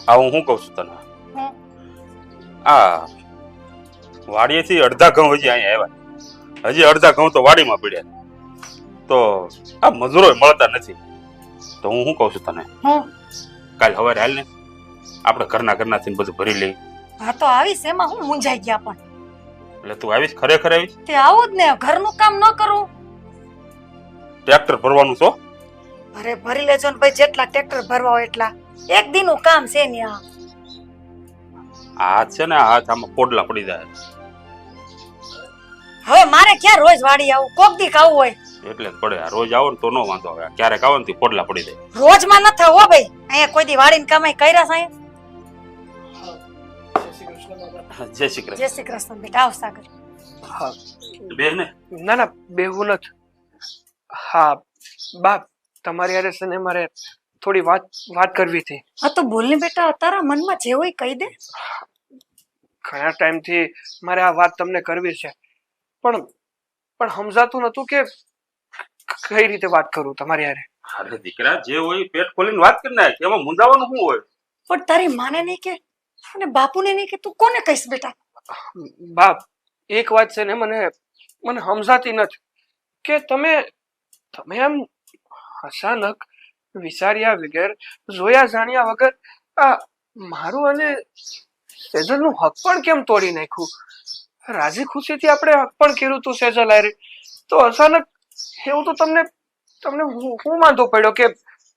આ હું શું કહું છું તને, હું આ વાડીએથી અડધા ઘઉં હજી અહીંયા આવ્યા, હજી અડધા ઘઉં તો વાડીમાં પડ્યા, તો આ મજૂરો મળતા નથી. તો હું શું કહું છું તને, હું કાલ સવારે હાલ ને આપણે ઘરના થઈને બધું ભરી લઈ. હા તો આવીશ, એમાં હું મૂંઝાઈ ગયા. પણ એટલે તું આવીશ, ખરેખર આવીશ? તે આવું જ ને, ઘરનું કામ ન કરું. ટ્રેક્ટર ભરવાનું છો? અરે ભરી લેજો ને ભાઈ, જેટલા ટ્રેક્ટર ભરવા હોય એટલા. એક દીનું કામ છે ને આ. હાથ છે ને, હાથ આમાં પોડલા પડી જાય. હવે મારે ક્યાં રોજ વાડી આવું? કોક દી આવું હોય એટલે જ પડે. રોજ આવો ને તો નો વાંધો આવે, ક્યારેક આવો ને તો પોડલા પડી જાય. રોજમાં ન થાવ હો ભાઈ. અહીંયા કોઈ દી વાડીને કામાઈ કર્યા છે અહીંયા? જય શ્રી કૃષ્ણ. જય શ્રી કૃષ્ણ બેટા. આવ સાગર. હા બે ને ના ના બેવું નથી. હા બાપ, તમારી હારે છે ને મારે થોડી વાત કરવી હતી. હા તો બોલ ને બેટા, તારા મનમાં જે હોય કહી દે. ઘણા ટાઈમથી મારે આ વાત તમને કરવી છે, પણ સમજાતું નતું કે કઈ રીતે વાત કરું તમારી હારે. અરે દીકરા, જે હોય પેટ ખોલીને વાત કરી નાખ, એમાં મૂંઝાવાનું શું હોય? પણ તારી માને નહીં કે અને બાપુને નહીં કે, તું કોને કહીશ બેટા? બાપ, એક વાત છે ને મને સમજાતી નથી કે તમે આમ અચાનક વિચાર્યા વગર, જોયા જાણ્યા વગર આ મારું અને સેજલનું હક પણ કેમ તોડી નાખ્યું? રાજી ખુશીથી આપણે હક પણ કર્યું તું સેજલ હારે, તો અચાનક એવું તો તમને હું વાંધો પડ્યો કે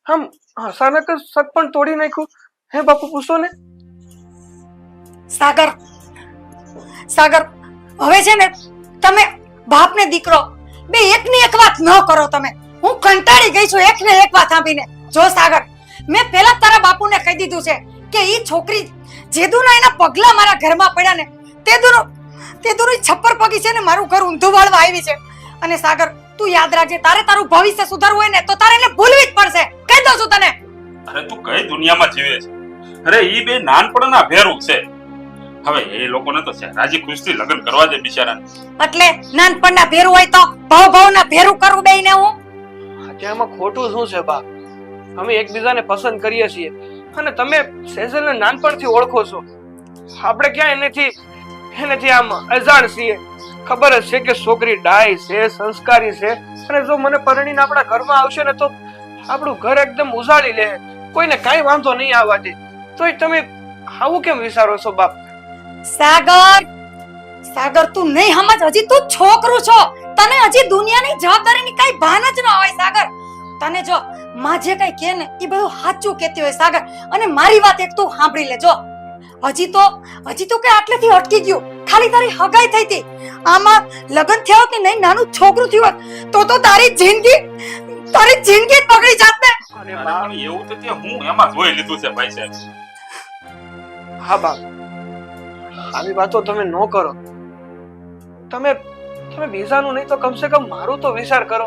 આમ અચાનક જ હક પણ તોડી નાખ્યું? હે બાપુ, પૂછો ને. સાગર, હવે છે ને તમે બાપ ને દીકરો બે એકની એક વાત ન કરો તમે. હું કંટાળી ગઈ છું એક ને એક વાત સાંભળીને. જો સાગર, મેં પહેલા તારા બાપુને કહી દીધું છે કે ઈ છોકરી જેદુના એના પગલા મારા ઘરમાં પડ્યા ને, તેદુની છપ્પર પગી છે ને મારું ઘર ઊંધું વાળવા આવી છે. અને સાગર, તું યાદ રાખજે, તારું ભવિષ્ય સુધારવું હોય ને તો તારે એને ભૂલવી જ પડશે. કહી દઉં છું તને. અરે તું કઈ દુનિયામાં જીવે છે? અરે ઈ બે નાનપણના ભેરું છે. હવે એ લોકોને તો રાજી ખુશથી લગ્ન કરવા દે બિચારાને. એટલે નાનપણના ભેરું હોય તો ભાવના ભેરું કરવું બેયને હું? અત્યારમાં ખોટું શું છે બાપ? અમે એકબીજાને પસંદ કરીએ છીએ અને તમે સેજલને નાનપણથી ઓળખો છો. આપણે ક્યાં એનેથી આમ અજાણ છીએ. ખબર જ છે કે છોકરી ડાય છે, સંસ્કારી છે, અને જો મને પરણીને આપણા ઘરમાં આવશે ને તો આપણું ઘર એકદમ ઉજાળી લે, કોઈને કાંઈ વાંધો નહીં આવવા દે. તોય તમે આવું કેમ વિચારો છો બાપ? સાગર, તું નહીં સમજ. હજી તું છોકરું છો, તને હજી દુનિયાની જવાબદારીની કઈ ભાન જ ન હોય. સાગર, તને જો માં જે કઈ કહે ને એ બધું સાચું કહેતી હોય. સાગર, અને મારી વાત એક તું સાંભળી લે. જો હજી તો કે આટલેથી અટકી ગયું. ખાલી તારી હગાઈ થઈ હતી, આમાં લગ્ન થયા હોત ને નહીં નાનું છોકરું થયું હોત તો તારી જિંદગી જ બગડી જાત ને. એવું તો હું એમાં જોઈ લીધું છે ભાઈ સાહેબ. હા બાપ, આવી વાતો તમે ન કરો. તમે બીજાનું નહીં તો કમસે કમ મારું તો વિચાર કરો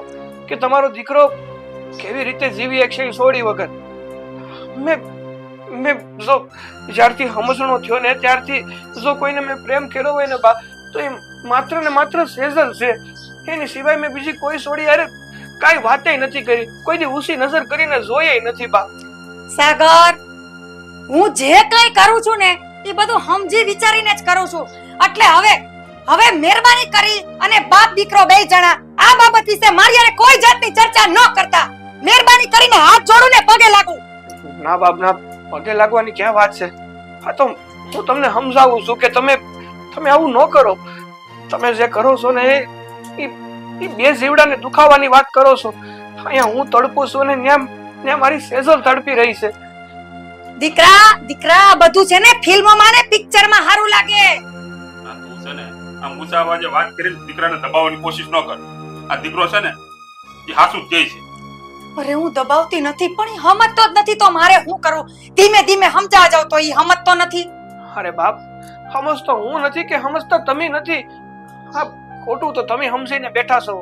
કે તમારો દીકરો કેવી રીતે જીવી એક છોડી વગર. મેં જો જ્યારથી સમજણો થયો ને ત્યારથી જો કોઈને મેં પ્રેમ કર્યો હોય ને બા, તો એ માત્ર ને માત્ર સેજલ છે. એની સિવાય મેં બીજી કોઈ છોડી અરે કાંઈ વાતે નથી કરી, કોઈ દી ઊંચી નજર કરીને જોઈએ નથી બા. સાગર, હું જે કઈ કરું છું ને એ બધું સમજી વિચારીને જ કરું છું. એટલે હવે મહેરબાની કરી અને બાપ દીકરો બે જણા આ બાબત વિશે મારી હારે કોઈ જાતની ચર્ચા ન કરતા. મહેરબાની કરીને હાથ જોડું ને પગે લાગુ. ના બાપ ના, પગે લાગવાની ક્યાં વાત છે? હા તો હું તમને સમજાવું છું કે તમે આવું ન કરો. તમે જે કરો છો ને એ બે જીવડાને દુખાવાની વાત કરો છો. અહીંયા હું તડપું છું ને ત્યાં મારી સેજલ તડપી રહી છે. દીકરા બધું છે ને ફિલ્મમાં ને પિક્ચરમાં સારું લાગે. તું છે ને આમ ઊંચા અવાજે વાત કરીને દીકરાને દબાવવાની કોશિશ ન કર. આ દીકરો છે ને એ હાસુ જ કહે છે. અરે હું દબાવતી નથી, પણ એ સમજતો જ નથી તો મારે શું કરું? ધીમે ધીમે સમજાવા જાવ તો એ સમજતો નથી. અરે બાપ, સમજતો હું નથી કે સમજતા તમે નથી. હા, ખોટું તો તમે સમજીને બેઠા છો.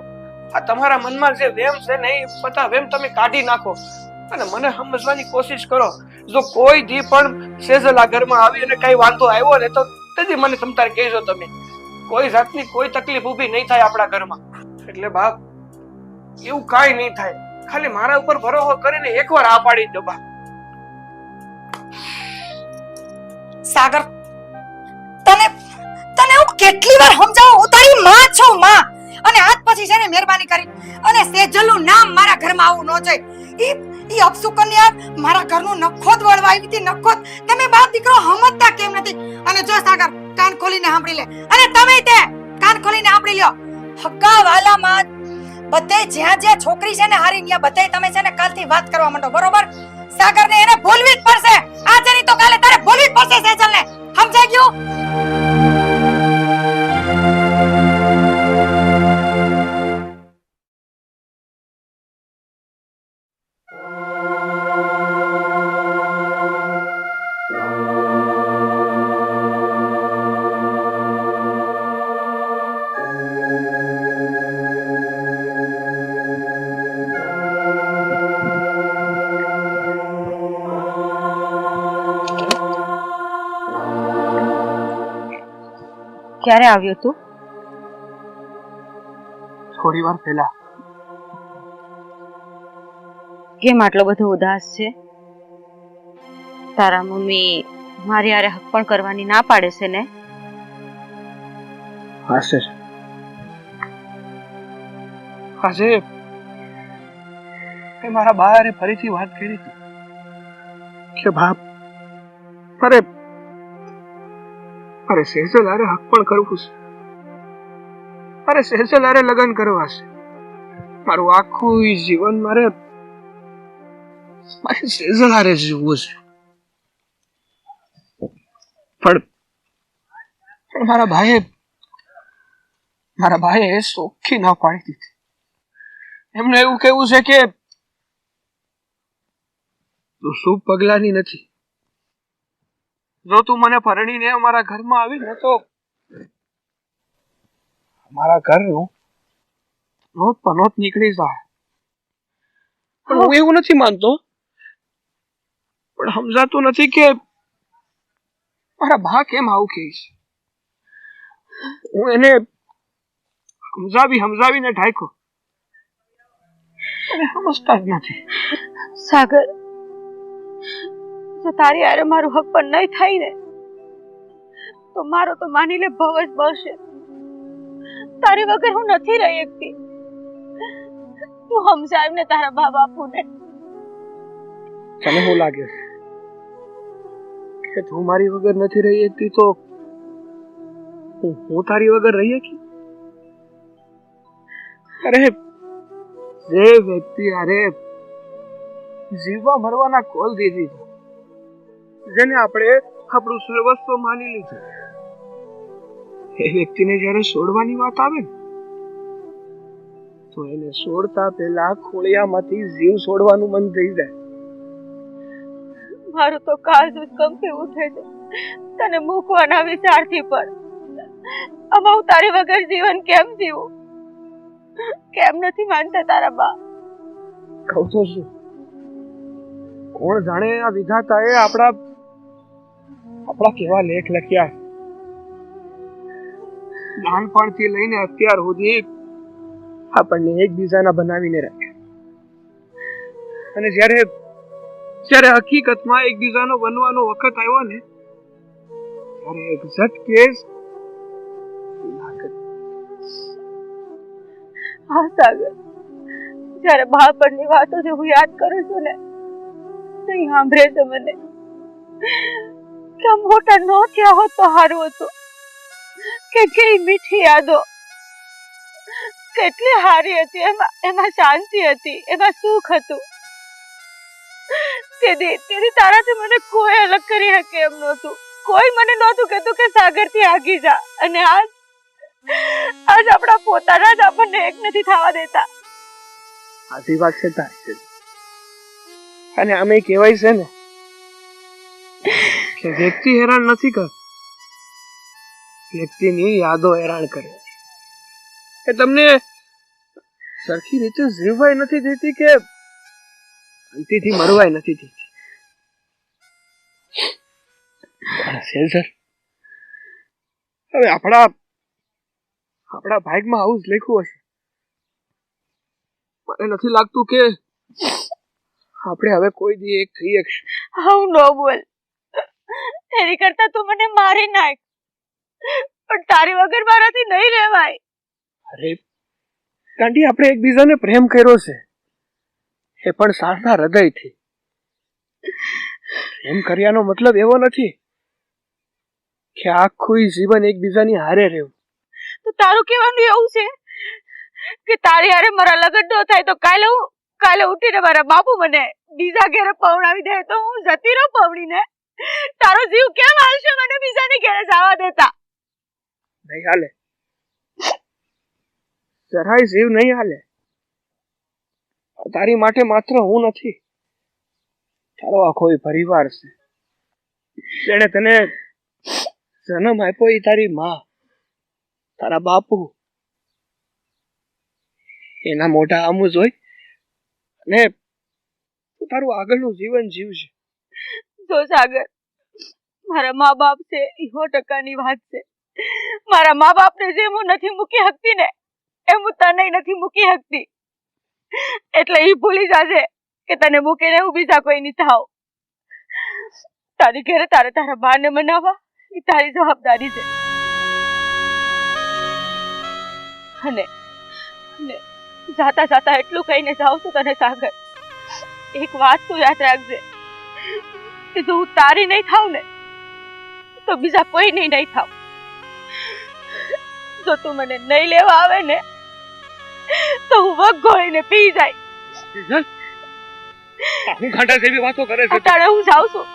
આ તમારા મનમાં જે વેમ છે ને એ બધા વેમ તમે કાઢી નાખો અને મને સમજવાની કોશિશ કરો. જો કોઈ દી પણ સેજલ આ ઘરમાં આવી અને કઈ વાંધો આવ્યો ને તો તેથી મને તમતારે કહેજો. તમે કોઈ જાતની કોઈ તકલીફ ઊભી નહીં થાય આપણા ઘરમાં. એટલે બાપ, એવું કાંઈ નહીં થાય. ખાલી મારા ઉપર ભરોસો કરીને એકવાર આ પાડી દો બા. સાગર, તને તને હું કેટલી વાર સમજાવું, હું તારી માં છું, માં. અને આજ પછી છે ને મહેરબાની કરી અને સેજલનું નામ મારા ઘરમાં આવું ન જોઈએ. ઈ અપસુકન્યા મારા ઘરનું નખોદ વળવા આવી હતી, નખોદ. તમે બાપ દીકરો સમજતા કેમ નથી? અને જો સાગર, કાન ખોલીને સાંભળી લે, અને તમે તે કાન ખોલીને સાંભળી લ્યો. હક્કા વાલા માં બધે જ્યાં જ્યાં છોકરી છે ને હારી ત્યાં બધે તમે છે ને કાલથી વાત કરવા માંડો, બરોબર? સાગરને એને ભૂલવી જ પડશે, આજે નહીં તો કાલે તારે ભૂલવી જ પડશે સેજલને. સમજાઈ ગયું? ક્યારે આવ્યો તું? થોડી વાર પહેલા. કેમ આટલો બધો ઉદાસ છે? તારા મમ્મી મારી હારે હક પણ કરવાની ના પાડે છે ને? હા સર, આજે મેં મારા બા હારે ફરીથી વાત કરી હતી કે બાપ, અરે સેજલ હારે હક પણ કરવું છે, અરે સેજલ હારે લગ્ન કરવા છે. મારું આખું જીવન મારે સેજલ હારે જીવવું છે. પણ મારા ભાઈએ ચોખ્ખી ના પાડી દીધી. એમને એવું કેવું છે કે તું શુભ પગલાની નથી. જો તું મને પરણીને અમારા ઘરમાં આવી ને તો અમારા ઘરનું નોત પનોત નીકળી જાય. પણ હું એવું નથી માનતો, પણ સમજાતું નથી કે મારા બા કેમ આવું કહે છે. હું એને સમજાવીને ઢાંક્યો, એને સમજતા જ નથી. સાગર, જો તારી હારે મારું હક પણ નહીં થાય ને તો મારો તો માની લે ભવ જ બળશે. તારી વગર હું નથી રહી શકતી. તું સમજાવ ને તારા બા બાપુને. તને શું લાગે કે તું મારી વગર નથી રહી શકતી તો હું તારી વગર રહી શકી? અરે જે વ્યક્તિ અરે જીવવા મરવાના કોલ દીધી, જેને આપણે આપણું સર્વસ્વ માની લીધું, એ વ્યક્તિને જ્યારે છોડવાની વાત આવે ને તો એને છોડતા પહેલા ખોળિયામાંથી જીવ છોડવાનું મન થઈ જાય. મારું તો કાળજ કંપી ઉઠે છે તને મૂકવાના વિચારથી. પણ આમાં હું તારી વગર જીવન કેમ જીવું? કેમ નથી માનતા તારા બા? કહું તો શું, કોણ જાણે આ વિધાતાએ આપણા કેવા લેખ લખ્યા. નાનપણથી લઈને અત્યાર સુધી આપણને એકબીજાના બનાવીને રાખ્યા, અને જ્યારે હકીકતમાં એકબીજાનો બનવાનો વખત આવ્યો ને ત્યારે એક ઝટકે હા સાગર, જ્યારે બાળપણની વાતો જે હું યાદ કરું છું ને તો એ સાંભળે છે મને કે મોટા ન થયા હોત તો સારું હતું. કે કેવી મીઠી યાદો, કેટલી સારી હતી. એમાં શાંતિ હતી, એમાં સુખ હતું. તેથી તારાથી મને કોઈ અલગ કરી શકે એમ નહોતું. કોઈ મને નહોતું કહેતું કે સાગર થી આગી જા. અને આજ આપણા પોતાના જ આપણને એક નથી થવા દેતા. સાચી વાત છે તારી. અને આમે કહેવાય છે ને કે વ્યક્તિ હેરાન નથી કરતો, વ્યક્તિની યાદો હેરાન કરે. એ તમને સરખી રીતે જીવવાય નથી દેતી કે અંતિથી મરવાય નથી દેતી. સેલ્સર, હવે આપણા ભાગમાં આવું જ લખ્યું હશે. મને નથી લાગતું કે આપણે હવે કોઈ દી એક થઈ શકશું. હું ન બોલ. એની કરતા તું મને મારી નાખ, પણ તારી વગર મારાથી નહીં રહેવાય. અરે ગાંડી, આપણે એકબીજાને પ્રેમ કર્યો છે, એ પણ સાચા હૃદયથી. પ્રેમ કર્યાનો મતલબ એવો નથી કે આખું જીવન એકબીજાની હારે રહેવું. તો તારું કહેવાનું એવું છે કે તારી હારે મારા લગ્ન ન થાય તો કાલે ઉઠીને મારા બાપુ મને બીજા ઘરે પવડાવી દે તો હું જતી રહું પવડીને? તારો જીવ કેમ હાલશે મને બીજાની ઘરે જવા દેતા? નહીં હાલે, જરાય જીવ નહીં હાલે. તારી માટે માત્ર હું નથી, તારો આખો પરિવાર છે. જેને તને જન્મ આપ્યો એ તારી માં, તારા બાપુ. એના મોઢા આમું જોઈ અને તું તારું આગળનું જીવન જીવશે. જો સાગર, મારા મા બાપ છે એ 100%ની વાત છે. મારા મા બાપને જેમ હું નથી મૂકી શકતી ને એમ હું તને નથી મૂકી શકતી. એટલે એ ભૂલી જાજે કે તને મૂકીને હું બીજા કોઈની થાવ. તારી ઘરે તારા બાને મનાવવા એ તારી જવાબદારી છે. અને જાતા એટલું કહીને જાઉં છું તને સાગર, એક વાત તું યાદ રાખજે કે જો હું તારી નહીં થાવ ને તો બીજા કોઈ નહીં થાવ. જો તું મને નહીં લેવા આવે ને તો હું વગ ગોળીને પી જાય. હું ઘાટા જેવી વાતો કરે છે. અત્યારે હું જાઉં છું.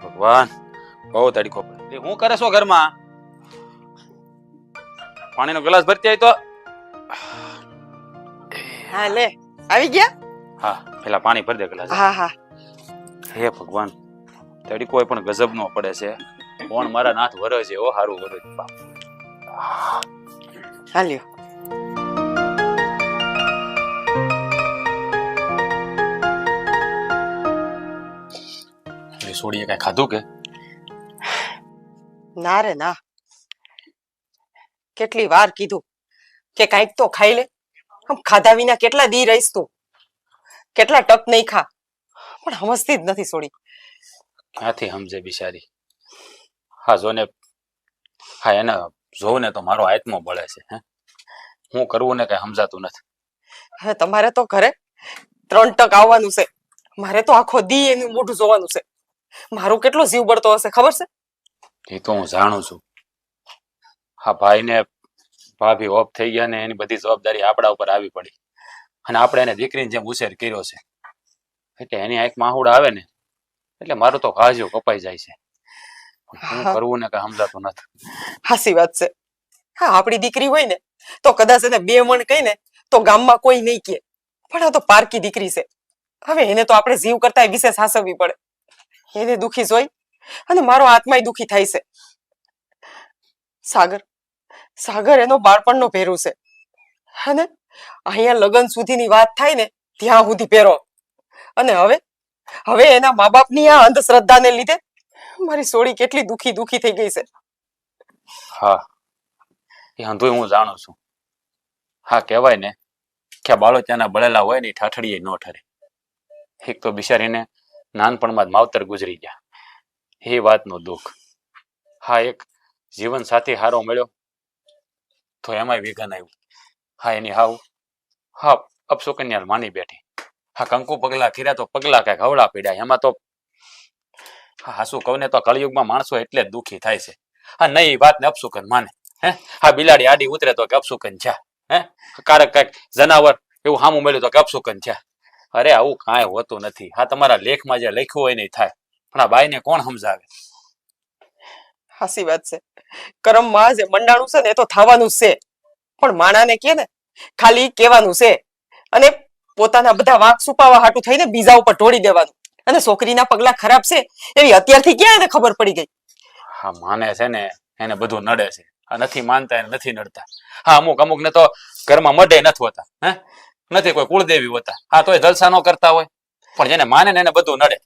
ભગવાન, બહુ તડકો પડે. હું કરે છો ઘરમાં? પાણીનો ગ્લાસ ભરતી આવી તો. હા લે, આવી ગયા? હા, પેલા પાણી ભરી દે ગ્લાસ. હા હા. હે ભગવાન, તડકો પણ ગજબનો પડે છે. કોણ મારા નાથ વરે છે? ઓ હારું વરે. હાલ્યો. છોડીએ કઈ ખાધું કે? ના રે ના, કેટલી વાર કીધું કે કઈક તો ખાઈ લે. આમ ખાધા વિના કેટલા દી રહીશ તું? કેટલા ટક નહીં ખા, પણ સમજતી જ નથી છોડી. ક્યાંથી સમજે બિચારી? હા જોને, હા એને જોઉં ને તો મારો આત્મો બળે છે. હે, હું કરવું ને કઈ સમજાતું નથી. હવે તમારે તો ઘરે 3 ટક આવવાનું છે, મારે તો આખો દી એનું મોઢું જોવાનું છે. મારું કેટલો જીવ બળતો હશે ખબર છે? એ તો હું જાણું છું. હા, ભાઈ ને ભાભી ઓફ થઈ ગયા ને એની બધી જવાબદારી આપણા ઉપર આવી પડી, અને આપણે એને દીકરીને જેમ ઉછેર કર્યો છે એટલે એની એક માહુડ આવે ને એટલે મારું તો કાજુ કપાઈ જાય છે. શું કરવું ને કઈ સમજાતું નથી. હાસી વાત છે. હા, આપણી દીકરી હોય ને તો કદાચ એને 2 મણ કહી ને તો ગામમાં કોઈ નહીં કહે, પણ આ તો પારકી દીકરી છે. હવે એને તો આપણે જીવ કરતા વિશેષ સાસવવી પડે. એને દુખી જોઈ અને મારો આત્માય દુખી થાય છે. સાગર એનો બાળપણનો ભેરું છે, અને અહીંયા લગ્ન સુધીની વાત થાય ને ત્યાં સુધી ભેરો. અને હવે એના મા બાપની આ અંધશ્રદ્ધાને લીધે મારી સોળી કેટલી દુખી થઈ ગઈ છે. હા, એ હંધુય હું જાણું છું. હા, કહેવાય ને કે બાળો ત્યાંના બળેલા હોય ને ઠાઠડીએ ન ઠરે. એક તો બિચારીને નાનપણમાં જ માવતર ગુજરી ગયા, એ વાતનું દુઃખ. હા, એક જીવન સાથી હારો મળ્યો તો એમાંય વિઘન આવ્યું. હા, એની હા અપશુકન્યા માની બેઠી. હા, કંકુ પગલા કર્યા તો પગલા કઈક હવળા પીડ્યા. એમાં તો હા શું કહું ને તો કળિયુગમાં માણસો એટલે જ દુઃખી થાય છે. હા, નહીં વાત ને અપશુકન માને. હે, હા બિલાડી આડી ઉતરે તો કે અપશુકન છે. હે, કારક કઈક જનાવર એવું સામું મળ્યું તો કે અપશુકન છે. અરે આવું કાંઈ હોતું નથી. હા, તમારા લેખમાં જે લખ્યું હોય નહીં થાય, પણ આ બાઈને કોણ સમજાવે? હાસી વાત છે. કરમમાં જે મંડાણું છે ને એ તો થવાનું જ છે, પણ માણાને કે ને ખાલી કહેવાનું છે અને પોતાના બધા વાંક છુપાવવા હાટું થઈને બીજા ઉપર ઢોળી દેવાનું. અને છોકરીના પગલા ખરાબ છે એવી અત્યારથી ક્યાં એને ખબર પડી ગઈ? હા, માને છે ને એને બધું નડે છે. આ નથી માનતા એને નથી નડતા. હા, અમુક ને તો ઘરમાં મઢે નથી હોતા. હે, નથી કોઈ કુળદેવી હોતા. હા તોય જલસા ન કરતા હોય, પણ જેને માને ને એને બધું નડે.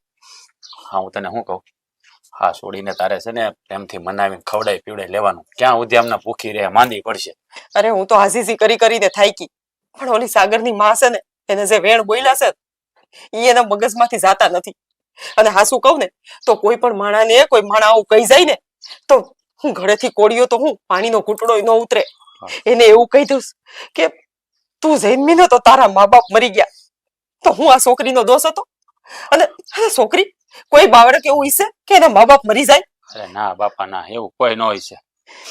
હા હું તને શું કહું, હા છોડીને તારે છે ને પ્રેમથી મનાવીને ખવડાવી પીવડાવી લેવાનું. ક્યાં ઉદ્યામના ભૂખી રહે, માંદી પડશે. અરે હું તો હાજીજી કરી કરીને થાકી, પણ ઓલી સાગરની માં છે ને એને જે વેણ બોલ્યા છે ઈ એના મગજમાંથી જાતા નથી. અને હાસુ કહું ને તો કોઈ પણ માણાને કોઈ માણા આવું કહી જાય ને તો હું ઘરેથી કોળિયો તો હું પાણીનો ઘૂંટડો ન ઉતરે. એને એવું કહી દઉં કે તું જન્મી ને તો તારા મા બાપ મરી ગયા, તો હું આ છોકરીનો દોષ હતો? અને છોકરી કોઈ બાળક એવું ઈચ્છે કે એના મા બાપ મરી જાય? અરે ના બાપા ના, એવું કોઈ ન હોય છે.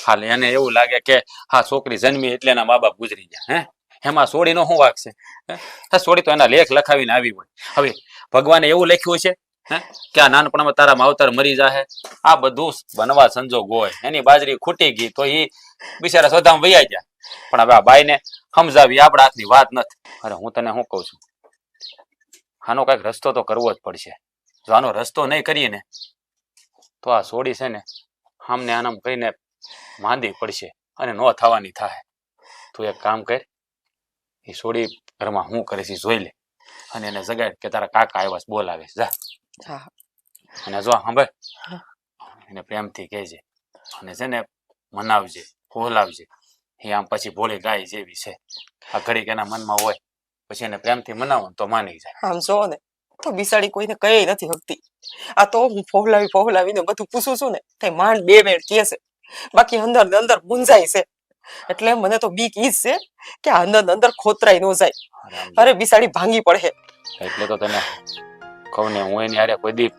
હાલ એને એવું લાગે કે હા છોકરી જન્મી એટલે એના મા બાપ ગુજરી ગયા. એમાં છોડીનો શું વાંક છે? છોડી તો એના લેખ લખાવીને આવી હોય. હવે ભગવાને એવું લખ્યું છે કે આ નાનપણમાં તારા માવતર મરી જાહે. આ બધું બનવા સંજોગ હોય. એની બાજરી ખૂટી ગઈ તો એ બિચારા સદામ વૈયા ગયા. પણ હવે આ બાઈને સમજાવી આપણા હાથની વાત નથી. અરે હું તને શું કહું છું, આનો કઈક રસ્તો તો કરવો જ પડશે. જો આનો રસ્તો નહીં કરીએ ને તો આ છોડી છે ને આમને આનામ કહીને માંદી પડશે અને ન થવાની થાય. તું એક કામ કર, એ છોડી ઘરમાં શું કરે છે જોઈ લે અને એને જગાડ કે તારા કાકા આવ્યા છે, બોલાવે જા. અને જો સાંભળ, એને પ્રેમથી કહેજે અને છે ને મનાવજે, ખોલાવજે. એ આમ પછી ભોળી ગાય જેવી છે. આ ઘડીક એના મનમાં હોય પછી એને પ્રેમથી મનાવો તો માની જાય. આમ જો ને તો બિસાડી કોઈને કઈ નથી હકતી. આ તો હું ફોહલાવીને બધું પૂછું છું ને તે માંડ બે વેણ કહે છે, બાકી અંદર ને અંદર મૂંઝાય છે. એટલે મને તો બીક ઈ જ છે કે અંદર ને અંદર ખોતરાઈ ન જાય. અરે બિસાડી ભાંગી પડે. એટલે તો તને કહું ને, હું એની હારે કોઈ દી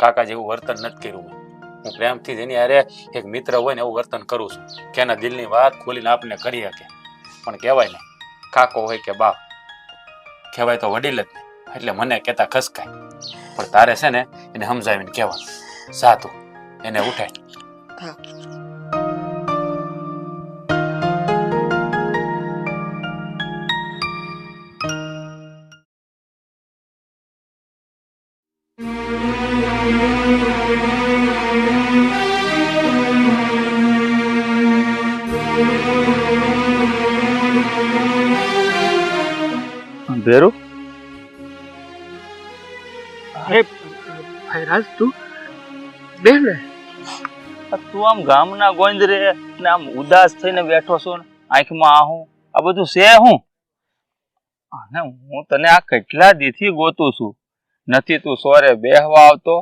કાકા જેવું વર્તન નથી કર્યું. હું પ્રેમથી જ એની હારે એક મિત્ર હોય ને એવું વર્તન કરું છું કે એના દિલની વાત ખોલીને આપને કરી શકે. પણ કહેવાય ને, કાકો હોય કે બાપ, કહેવાય તો વડીલ જ નહીં. એટલે મને કહેતા ખસકાય. પણ તારે છે ને એને સમજાવીને કહેવાનું, સાતું એને ઉઠાય. ભેરું, અરે ભાઈરાજ તું બેન ને તું આમ ગામના ગોંદરે ને આમ ઉદાસ થઈને બેઠો છો ને, આંખમાં આહું, આ બધું છે હું? અને હું તને આ કેટલા દીથી ગોતું છું. નથી તું સોરે બેહવા આવતો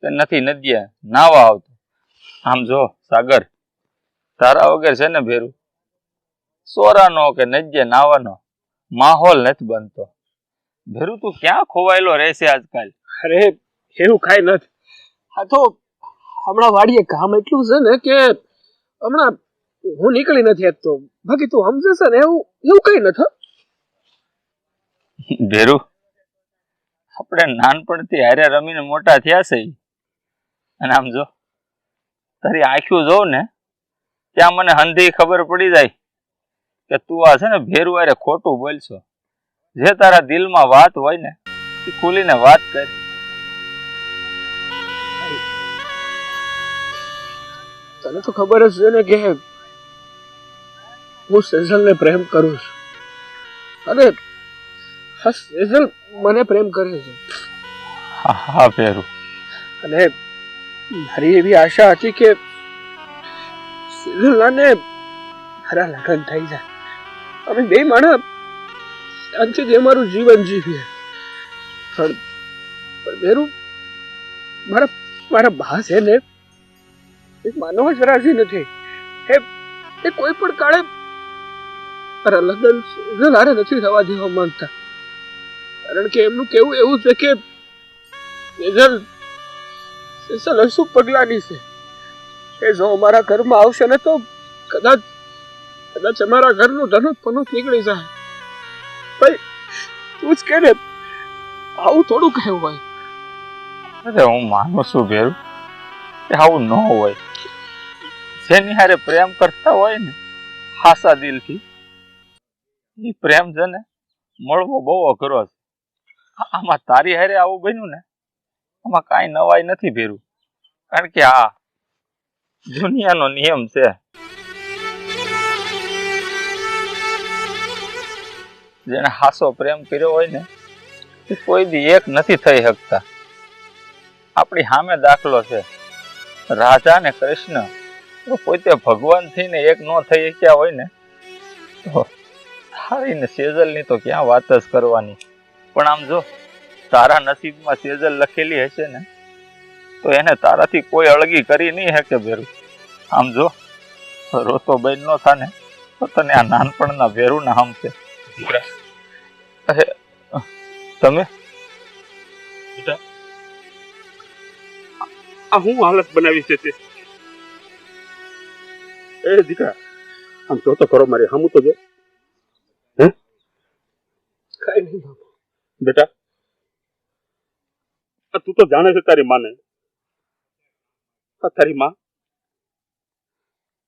કે નથી નદીએ નાવા આવતો. આમ જો સાગર, તારા વગર છે ને ભેરું સોરાનો કે નદીએ નાવાનો માહોલ નથી બનતો. ભેરું તું ક્યાં ખોવાયેલો રહેશે આજકાલ? અરે એવું કાંઈ નથી. આ તો હમણાં વાડીએ કામ એટલું છે ને કે હમણાં હું નીકળી નથી શકતો. બાકી તું સમજે છે ને એવું કઈ નથી. ભેરું, આપણે નાનપણથી હારે રમીને મોટા થયા છે. અને આમ જો તારી આંખ્યું જોઉં ને ત્યાં મને હંધી ખબર પડી જાય કે તું આ છે ને ભેરું હારે ખોટું બોલશો. જે તારા દિલમાં વાત હોય ને એ ખુલીને વાત કર. તને તો ખબર જ છે ને કે હું સેજલને પ્રેમ કરું છું અને હા સેજલ મને પ્રેમ કરે છે. હા ભેરું, અને મારી એવી આશા હતી કે સેજલાને મારા લગ્ન થઈ જાય, અમે બે માણસ શાંતિથી અમારું જીવન જીવીએ. પણ બેરું મારા બા છે ને એક માનવ જ રાજી નથી. એ કોઈ પણ કાળે મારા લગ્ન સેજલ હારે નથી થવા દેવા માંગતા. કારણ કે એમનું કેવું એવું છે કે સેજલ અશુભ પગલાની છે. એ જો અમારા ઘરમાં આવશે ને તો કદાચ અમારા ઘરનું ધનુષ પનુષ નીકળી જાય. ભાઈ તું જ કે ને, આવું થોડું કહેવું હોય. અરે હું માનું છું ભેરું કે આવું ન હોય. જેની હારે પ્રેમ કરતા હોય ને હાસા દિલથી, એ પ્રેમ છે ને મળવો બહુ અઘરો છે. આમાં તારી હારે આવું બન્યું ને આમાં કાંઈ નવાઈ નથી ભેરું. કારણ કે આ દુનિયાનો નિયમ છે. જેને હાસો પ્રેમ કર્યો હોય ને એ કોઈ દી એક નથી થઈ શકતા. આપણી સામે દાખલો છે, રાધા ને કૃષ્ણ પોતે ભગવાન થઈને એક ન થઈ શક્યા હોય ને તો તારી ને સેજલ ની તો ક્યાં વાત જ કરવાની. પણ આમ જો તારા નસીબમાં સેજલ લખેલી હશે ને તો એને તારાથી કોઈ અળગી કરી નહીં શકે ભેરું. આમ જો રોતો બેન નો થાને તો તને આ નાનપણના ભેરું ના હમ છે. દીકરા, અરે તમે બેટા, આ હું હાલત બનાવી છે તે? એ દીકરા, આમ જો તો ખરો મારી હમું તો જો. કઈ નહીં બાપુ. બેટા, આ તું તો જાણે છે તારી માને. આ તારી માં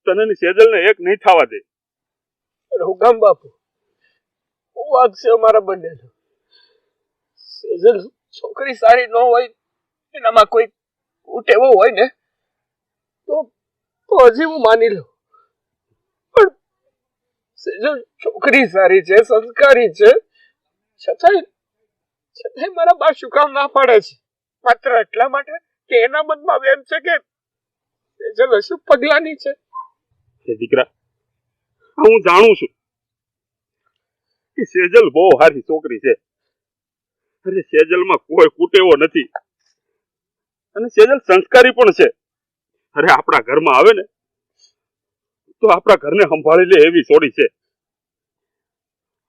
તને ની સેજલ ને એક નહીં થવા દે. રોગામ બાપુ, હું વાગ છે અમારા બંનેનો. સેજલ છોકરી સારી ન હોય, એનામાં કોઈ ઉટેવો હોય ને તો હજી હું માની લઉં. પણ સેજલ છોકરી સારી છે, સંસ્કારી છે, છતાંય મારા બા શું કામ ના પાડે છે? માત્ર એટલા માટે કે એના મનમાં એમ છે કે સેજલ અશુભ પગલાની છે. દીકરા, હું જાણું છું કે સેજલ બહુ સારી છોકરી છે. અરે સેજલમાં કોઈ કુટેવો નથી અને સેજલ સંસ્કારી પણ છે. અરે આપણા ઘરમાં આવે ને તો આપણા ઘરને સંભાળી લે એવી છોડી છે.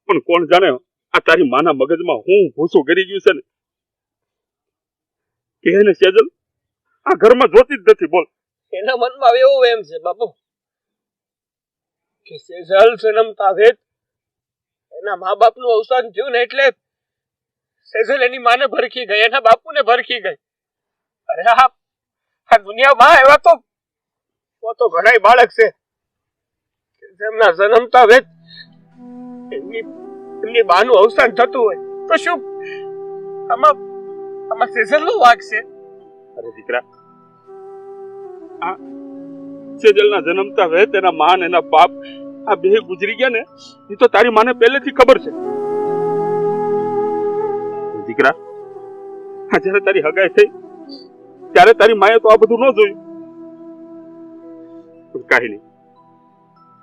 પણ કોણ જાણે આ તારી માના મગજમાં હું ભૂસું કરી ગયું છે ને કે એને સેજલ આ ઘરમાં જોતી જ નથી. બોલ, એના મનમાં એવો એમ છે બાપુ કે સેજલ જન્મતા વેત એના મા બાપનું અવસાન થયું ને એટલે સેજલ એની માને ભરખી ગઈ, એના બાપુને ભરખી ગઈ. અરે આ દુનિયામાં એવા તો ઘણા બાળક છે જેમના જન્મતા વેત એમની બાનું અવસાન થતું હોય તો શું આમાં સેજલ નો વાંક છે? અરે દીકરા, આ સેજલના જન્મતા વેત એના માન એના બાપ આ બે ગુજરી ગયા ને એ તો તારી માને પહેલેથી ખબર છે. દીકરા, જયારે તારી હગાઈ થઈ ત્યારે તારી માએ તો આ બધું ન જોયું. કાંઈ નહીં,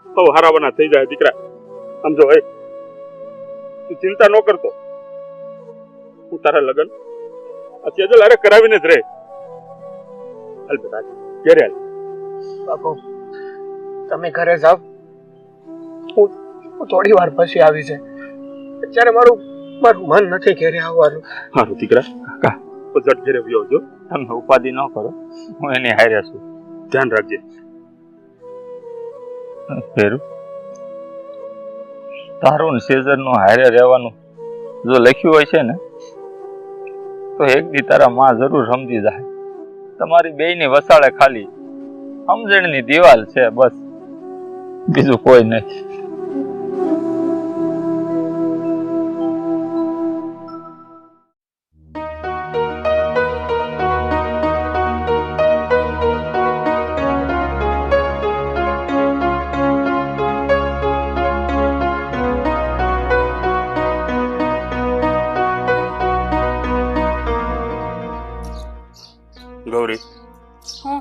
હવે હારાવાના થઈ જાય. દીકરા સમજો, હે તું ચિંતા ન કરતો. હું તારા લગન આ સેજલ અરે કરાવીને જ રહે. હાલ બેટા, ઘરે હાલ. બાપુ તમે ઘરે જાઓ, હું થોડી વાર પછી આવી છે. અત્યારે મારું મન નથી ઘરે આવવાનું. હારું દીકરા, કાકા તો જટ ઘરે વ્યો જો. તમે ઉપાધિ ન કરો, હું એની હારે છું. ધ્યાન રાખજે. ભેરું, તારું ને સેજલ નું હારે રહેવાનું જો લખ્યું હોય છે ને તો એક દી તારા માં જરૂર સમજી જાય. તમારી બેયની વસાળે ખાલી સમજણની દિવાલ છે, બસ બીજું કોઈ નહીં. ગૌરી, હું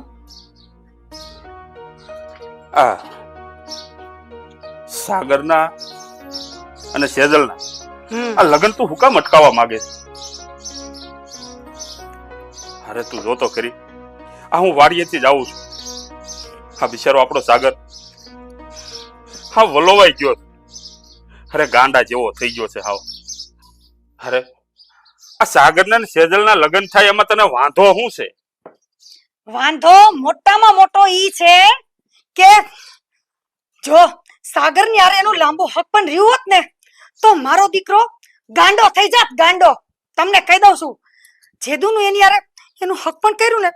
આ સાગરના અને સેજલના આ લગ્ન તું હુકામ અટકાવવા માંગે છે? અરે તું જોતો ખરી, આ હું વાડીએથી જ આવું છું. આ બિચારો આપણો સાગર હા વલોવાઈ ગયો. અરે ગાંડા જેવો થઈ ગયો છે હાવ. અરે આ સાગરના અને સેજલના લગ્ન થાય એમાં તને વાંધો શું છે? વાંધો મોટામાં મોટો ઈ છે કે જો સાગર ની યારે એનું લાંબુ હક પણ રહ્યું હોત ને તો મારો દીકરો ગાંડો થઈ જાત. ગાંડો તમને કહી દઉં છું. જેદુનું એની યારે એનું હક પણ કર્યું ને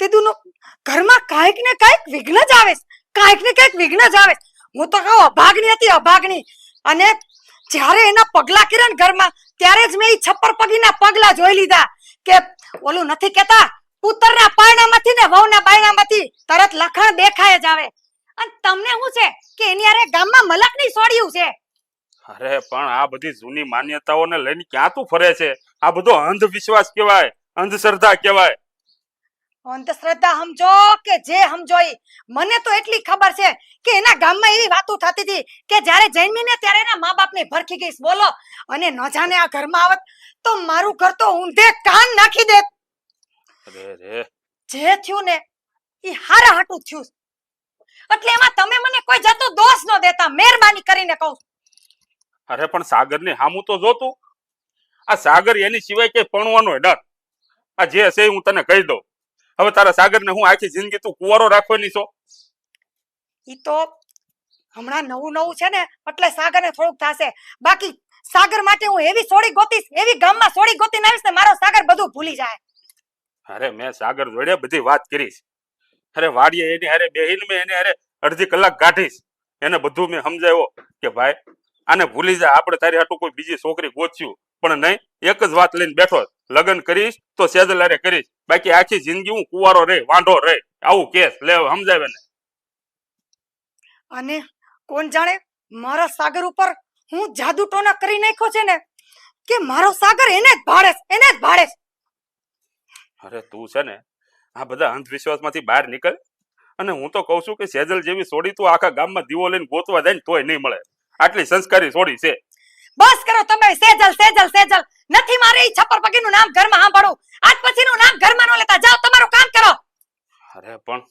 તેદુનું ઘરમાં કાંઈક ને કાંઈક વિઘ્ન જ આવે, કાંઈક ને કાંઈક વિઘ્ન જ આવે. હું તો કહું અભાગની હતી, અભાગની. અને જ્યારે એના પગલા કર્યા ને ઘરમાં ત્યારે જ મેં ઈ છપ્પર પગીના પગલા જોઈ લીધા કે ઓલું નથી કેતા પુત્રના પારણામાંથી ને વહુના બાયણામાંથી તરત લખણ દેખાય જ આવે. અને તમને શું છે કે એની યારે ગામમાં મલકની સોડિયું છે. અરે પણ આ બધી જૂની માન્યતાઓને લઈને ક્યાં તું ફરે છે? આ બધો અંધવિશ્વાસ કહેવાય, અંધશ્રદ્ધા કહેવાય. અંધશ્રદ્ધા સમજો કે જે સમજો ઈ, મને તો એટલી ખબર છે કે એના ગામમાં એવી વાતો થતી હતી કે જ્યારે જન્મીને ત્યારે એના મા બાપની ભરખી ગઈશ બોલો, અને ન જાણે આ ઘરમાં આવત તો મારું ઘર તો ઊંધે કાન નાખી દેત. અરે રે, જે થયું ને ઈ હારા હાટું થયું, એટલે એમાં તમે મને કોઈ જાતનો દોષ ન દેતા, મહેરબાની કરીને કહું. અરે પણ સાગરને હામું તો જોતું. આ સાગર એની સિવાય કે પરણવાનો ડર. આ જે છે હું તને કહી દઉં. હવે તારા સાગરને હું આખી જિંદગી તું કુંવારો રાખવાની છો? ઈ તો હમણાં નવું નવું છે ને એટલે સાગરને થોડુંક થાશે, બાકી સાગર માટે હું એવી સોડી ગોતીશ, એવી ગામમાં સોડી ગોતીને આવીશ ને મારો સાગર બધું ભૂલી જાય. અરે મેં સાગર જોડે બધી વાત કરીશ. અરે વાડીએ એની હારે બેહીને મેં એને હારે અડધી કલાક કાઢીશ. એને બધું મેં સમજાવ્યો કે ભાઈ આને ભૂલી જા, આપણે તારી હાટું કોઈ બીજી છોકરી ગોત્યું પણ નહીં. એક જ વાત લઈને બેઠો, લગ્ન કરીશ તો સેજલ હારે કરીશ, બાકી આખી જિંદગી હું કુંવારો રહે, વાંઢો રહે. આવું કેસ લે સમજાવે ને. અને કોણ જાણે મારા સાગર ઉપર હું જાદુ ટોના કરી નાખ્યો છે ને કે મારો સાગર એને જ ભાડે છે, એને જ ભાડે છે. અરે તું છે ને આ બધા અંધવિશ્વાસમાંથી બહાર નીકળ. અને હું તો કઉ છું કે સેજલ જેવી સોડી તું આખા ગામમાં દીવો લઈને ગોતવા જાય ને તોય નહીં મળે. આટલી સંસ્કારી સોડી છે. બસ કરો તમે, સેજલ સેજલ સેજલ નથી મારે ઈ છપ્પર પગીનું નામ ઘરમાં સાંભળવું. આજ પછીનું નામ ઘરમાં ન લેતા, જાઓ તમારું કામ કરો. અરે પણ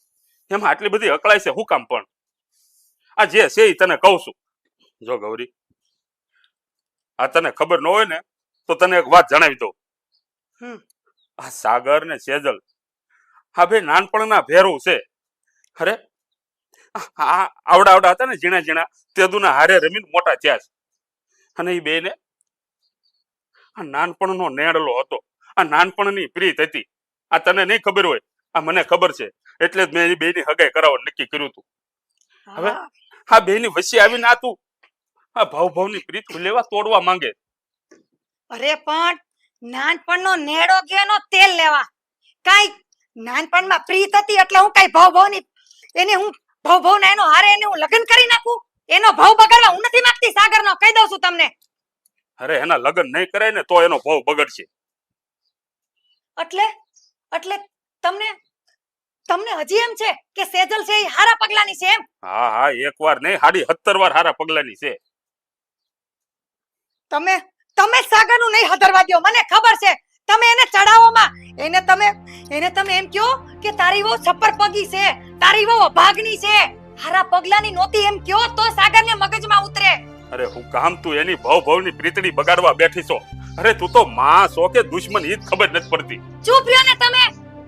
એમાં આટલી બધી અકળાય છે હું કામ? પણ આ જે છે ઈ તને કહું છું. જો ગૌરી, આ તને ખબર ન હોય ને તો તને એક વાત જણાવી દઉં. આ સાગર ને સેજલ આ બે નાનપણના ભેરું છે. અરે આ આવડા આવડા હતા ને ઝીણા ઝીણા તેદુના હારે રમીને મોટા થયા છે. અને એ બેને આ નાનપણનો નેડલો હતો, આ નાનપણની પ્રીત હતી. આ તને નહીં ખબર હોય, આ મને ખબર છે. એટલે જ મેં એ બેની હગાઈ કરાવવાનું નક્કી કર્યું હતું. હવે આ બેની વચ્ચે આવીને આ તું આ ભાવની પ્રીત લેવા તોડવા માંગે. અરે પણ નાનપણનો નેડો ગયો તેલ લેવા, કાઈ નાનપણમાં પ્રીત હતી એટલે હું કાઈ ભાવની એને હું ભાવના એનો હારે એને હું લગ્ન કરી નાખું? એનો ભાવ બગાડવા હું નથી માંગતી સાગરનો, કહી દઉં છું તમને. અરે એના લગ્ન નહીં કરાય ને તો એનો ભાવ બગડશે. એટલે એટલે તમને તમને હજી એમ છે કે સેજલ છે એ હારા પગલાની છે એમ? હા હા, એક વાર નહીં 17 વાર હારા પગલાની છે. તમે તમે સાગરનું નહીં હદરવા દો, મને ખબર છે. તમે એને ચડાવોમાં એને તમે એમ કહો કે તારી વહુ છપ્પર પગી છે, તારી વહુ અભાગની છે, હારા પગલાની નોતી એમ કહો તો સાગરને મગજમાં ઉતરે. અરે હું કામ તું એની ભાવની પ્રીતડી બગાડવા બેઠી છો? અરે તું તો માં છો કે દુશ્મન ઈ જ ખબર નથી પડતી. ચૂપ રહ્યો ને તમે,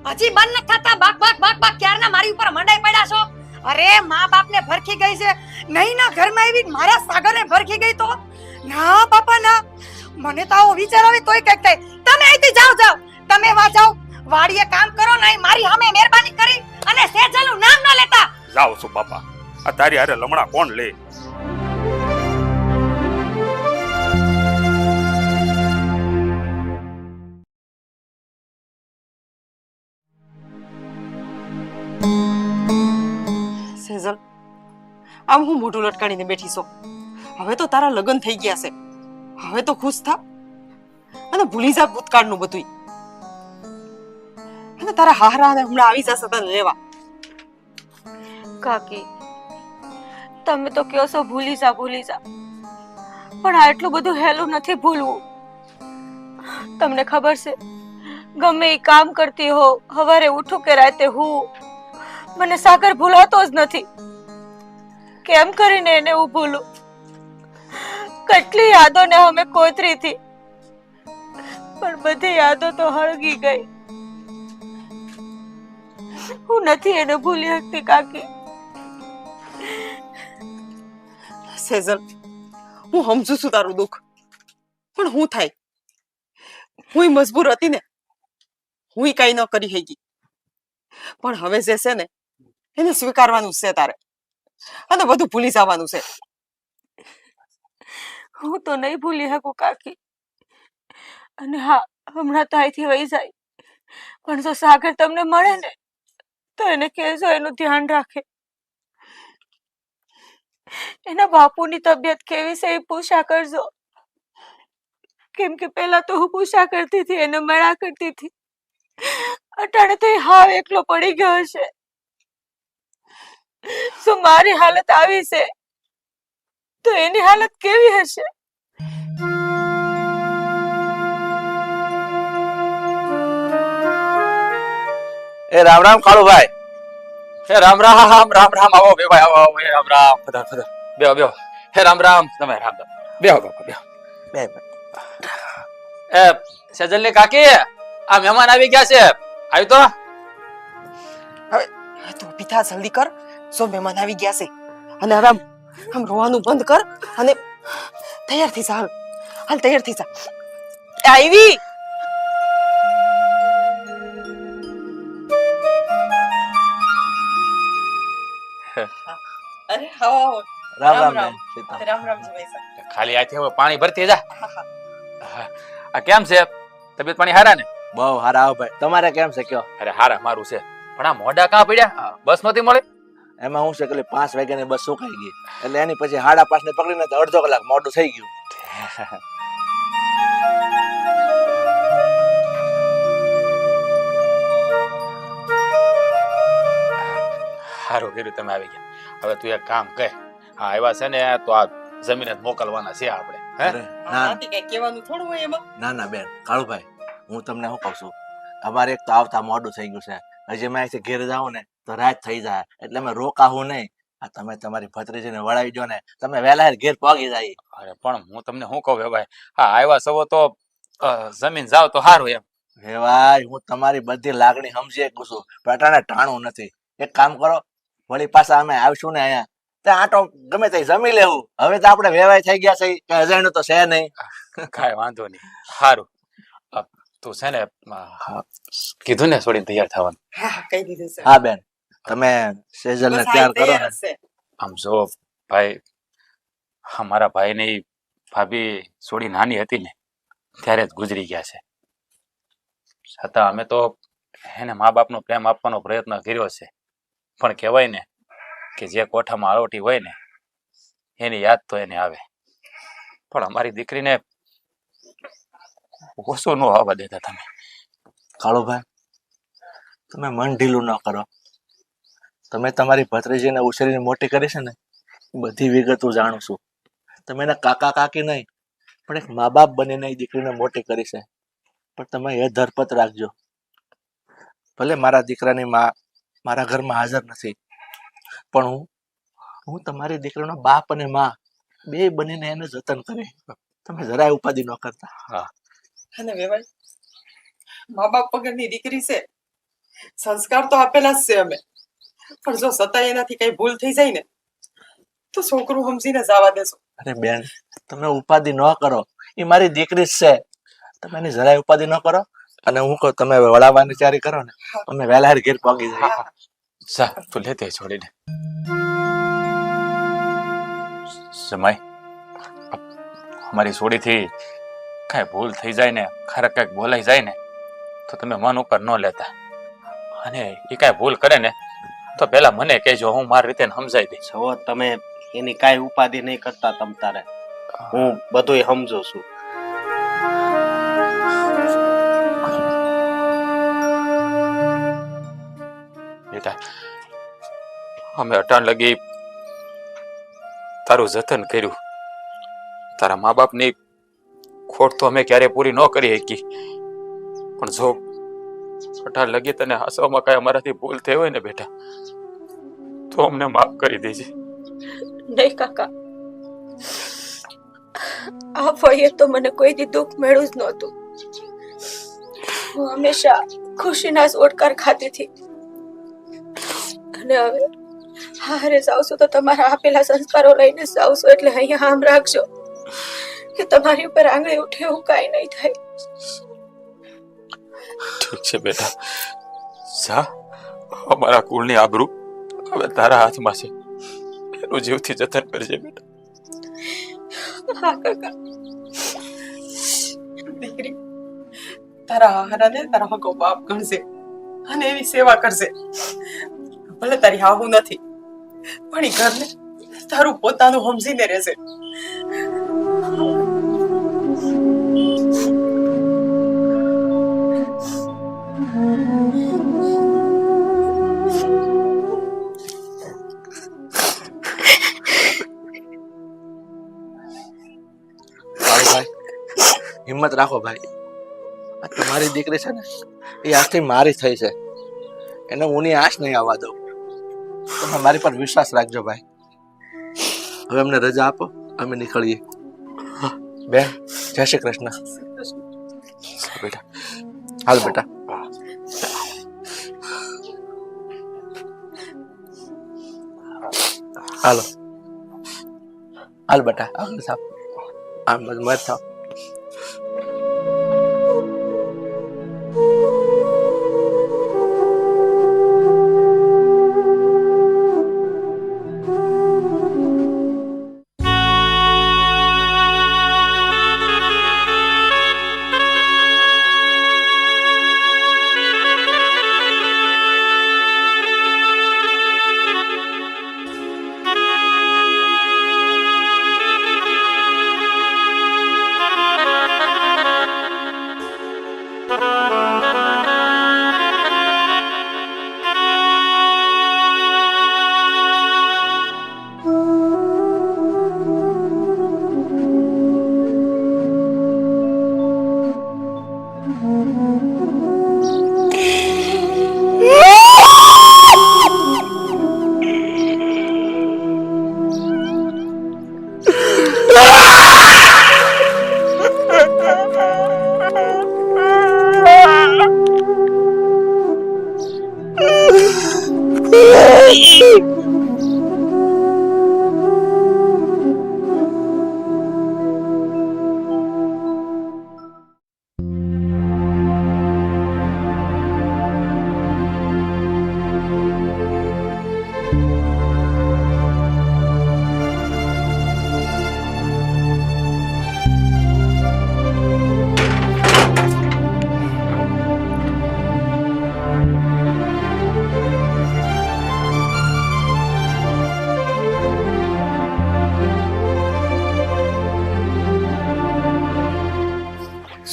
હજી બંધ ન થતા બાક બાક બાક બાક ક્યારના મારી ઉપર મંડાઈ પડ્યા છો. અરે મા બાપને ભરખી ગઈ છે, નહીં ના ઘરમાં આવી મારા સાગરને ભરખી ગઈ તો ના બાપા ના. મને તો આવો વિચાર આવે તોય કઈક થાય. તમે અહીંથી જાઓ, તમે વા જાઓ, વાડીએ કામ કરો, નહીં મારી સામે મહેરબાની કરી અને સેજલનું નામ ન લેતા. જાવ છું બાપા, આ તારી હારે લમણા કોણ લે? સેજલ, આમ હું મોઢું લટકાડીને બેઠી છો? હવે તો તારા લગ્ન થઈ ગયા છે, હવે તો ખુશ થા અને ભૂલી જા ભૂતકાળનું બધું. અને તારા હારા હમણાં આવી જશે તને લેવા. કાકી, તમે તો કહો છો ભૂલી જા, પણ આટલું બધું હેલું નથી ભૂલવું. તમને ખબર છે, ગમે એ કામ કરતી હો, સવારે ઉઠું કે રાતે હું, મને સાગર ભૂલાતો જ નથી. કેમ કરીને એને હું ભૂલું? કેટલી યાદોને અમે કોતરી હતી, પણ બધી યાદો તો હળગી ગઈ. હું નથી એને ભૂલી શકતી કાકી. સેજલ, હું સમજુ છું તારું દુઃખ, પણ હું થાય? હું મજબૂર હતી ને, હું કઈ ન કરી શકી. પણ હવે જે છે ને એને સ્વીકારવાનું છે તારે, અને બધું ભૂલી જવાનું છે. હું તો નહીં ભૂલી શકું કાકી. અને હા, હમણાં તો અહીંથી વહી જાય, પણ જો સાગર તમને મળે ને તો એને કહેજો એનું ધ્યાન રાખે. એના બાપુની તબિયત કેવી છે એ પૂછા કરજો. કેમ કે પેલા તો હું પૂછા કરતી હતી, એને મળા કરતી હતી. અટાણે તો એ હાવ એકલો પડી ગયો છે. શું મારી હાલત આવી છે તો એની હાલત કેવી હશે? એ રામ રામ કાળુભાઈ. હે રામ રામ રામ રામ આવો બે ભાઈ આવો આવો. હે રામ રામ પધાર પધાર બેહો બેહો. હે રામ રામ તમે રામ રામ બેહો બાપા બેહો બે. એ સેજલની કાકી આ મહેમાન આવી ગયા છે. આવ્યું તો હવે તું પિતા જલ્દી કર, સો મહેમાન આવી ગયા છે. અને હવે આમ રોવાનું બંધ કર અને તૈયાર થઈ જા. હાલ તૈયાર થઈ જા. આવી અરે આવો રામ રામ રામ રામ. રામ રામ જમાઈ સા. ખાલી આથી હવે પાણી ભરતી જા. આ કેમ છે તબિયત પાણી હારા ને? બહુ હારા આવો ભાઈ. તમારે કેમ છે કયો? અરે હારા મારું છે પણ આ મોઢા કાં પડ્યા? બસ નહોતી મળે? એમાં હું છે કે 5 વાગ્યાની બસ સુકાઈ ગઈ એટલે એની પછી 5:30 ને પકડીને તો અડધો કલાક મોડું થઈ ગયું. સારું કર્યું તમે આવી ગયા. હવે તું એક કામ કર, હા આવ્યા છે ને તો આ જમીન જ મોકલવાના છે આપણે. હે ના કઈ કહેવાનું થોડું હોય એમાં. ના ના બેન કાળુભાઈ, હું તમને શું કહું છું, અમારે એક તો આવતા મોડું થઈ ગયું છે. હજી મેં અહીંથી ઘેર જાઉં ને તો રાત થઈ જાય એટલે અમે રોકાવું નહીં. આ તમે તમારી ભત્રીજીને વળાવી દો ને, તમે વહેલા ઘેર પહોંચી જાય. અરે પણ હું તમને શું કહું હે ભાઈ, હા આવ્યા સવો તો જમીન જાવ તો સારું એમ. હે ભાઈ, હું તમારી બધી લાગણી સમજી શકું છું પણ અટાણે ટાણું નથી. એક કામ કરો, વળી પાછા અમે આવશું ને અહીંયા ત્યાં આટો ગમે તે જમી લેવું. હવે તો આપણે વેવાય થઈ ગયા છે, કઈ અજાણ્યું તો છે નહીં. કાંઈ વાંધો નહીં. સારું તું છે ને કીધું ને છોડીને તૈયાર થવાનું. હા કહી દીધું છે. હા બેન, તમે સેજલને તૈયાર કરો ને. આમ જો ભાઈ, અમારા ભાઈની ભાભી છોડી નાની હતી ને ત્યારે જ ગુજરી ગયા છે. છતાં અમે તો એને મા બાપનો પ્રેમ આપવાનો પ્રયત્ન કર્યો છે. પણ કહેવાય ને કે જે કોઠામાં આળોટી હોય ને એની યાદ તો એને આવે. પણ અમારી દીકરીને ઓછું ન આવવા દેતા તમે. કાળુભાઈ, તમે મન ઢીલું ન કરો. તમે તમારી ભત્રીજીને ઉછેરીને મોટી કરી છે ને એ બધી વિગતો જાણું છું. તમે એના કાકા કાકી નહીં પણ એક મા બાપ બનીને એ દીકરીને મોટી કરી છે. પણ તમે એ ધરપત રાખજો. ભલે મારા દીકરાની માં મારા ઘરમાં હાજર નથી પણ હું તમારી દીકરીનો બાપ અને માં બે બનીને એને જતન કરી. તમે જરાય ઉપાધિ ન કરતા. હા અને વેવાય, મા બાપ વગરની દીકરી છે, સંસ્કાર તો આપેલા જ છે અમે. પણ જો સતાય એનાથી કઈ ભૂલ થઈ જાય ને તો છોકરું સમજીને જવા દેશો. અરે બેન, તમે ઉપાધિ ન કરો, એ મારી દીકરી જ છે. તમે એની જરાય ઉપાધિ ન કરો. અને હું કહું તમે વળાવવાની તૈયારી કરો ને, અમે વહેલા ઘેર પહોંચી જાય. જા તું લેતે છોડીને. સમય અમારી છોડીથી કાંઈ ભૂલ થઈ જાય ને, ખરેખર કંઈક બોલાઈ જાય ને તો તમે મન ઉપર ન લેતા. અને એ કાંઈ ભૂલ કરે ને તો પેલા મને કહેજો, હું મારી રીતે સમજાઈ દઈશ. જો તમે એની કાંઈ ઉપાધિ નહીં કરતા તમ તારે, હું બધું સમજુ છું. બેટા, અમે અટાણ લગી તારું જતન કર્યું. તારા મા બાપની ખોટ તો અમે ક્યારે પૂરી ન કરી શકી. પણ જો અટાણ લગી તને હસવામાં કઈ અમારાથી ભૂલ થઈ હોય ને બેટા, તો અમને માફ કરી દેજે. નહીં કાકા, આ ફળીએ તો મને કોઈ દી દુઃખ મળ્યું જ નહોતું. હું હંમેશા ખુશીના ઓડકાર ખાતી હતી. અને હવે હારે જાવશો તો તમારા આપેલા સંસ્કારો લઈને જાવશો એટલે અહીંયા આમ રાખજો કે તમારી ઉપર આંગળી ઉઠે એવું કાંઈ નહીં થાય. ઠીક છે બેટા, જા. અમારા કુળની આબરૂ હવે તારા હાથમાં છે. એનું જીવથી જતન કરજે બેટા. હા કાકા. દીકરી તારા હારાને તારા હગો બાપ ગણશે અને એવી સેવા કરશે. ભલે તારી હાહુ નથી પણ એ ઘરને તારું પોતાનું સમજીને રહેશે. ભાઈ હિંમત રાખો ભાઈ. આ તમારી દીકરી છે ને એ આજથી મારી થઈ છે, એને હું ની આશ નહીં આવવા દઉં. તમે મારી પર વિશ્વાસ રાખજો ભાઈ. હવે અમને રજા આપો, અમે નીકળીએ. બેન જય શ્રી કૃષ્ણ. બેટા હાલ બેટા. હાલો હાલ બેટા આગળ થાવ. આમ મત થાવ.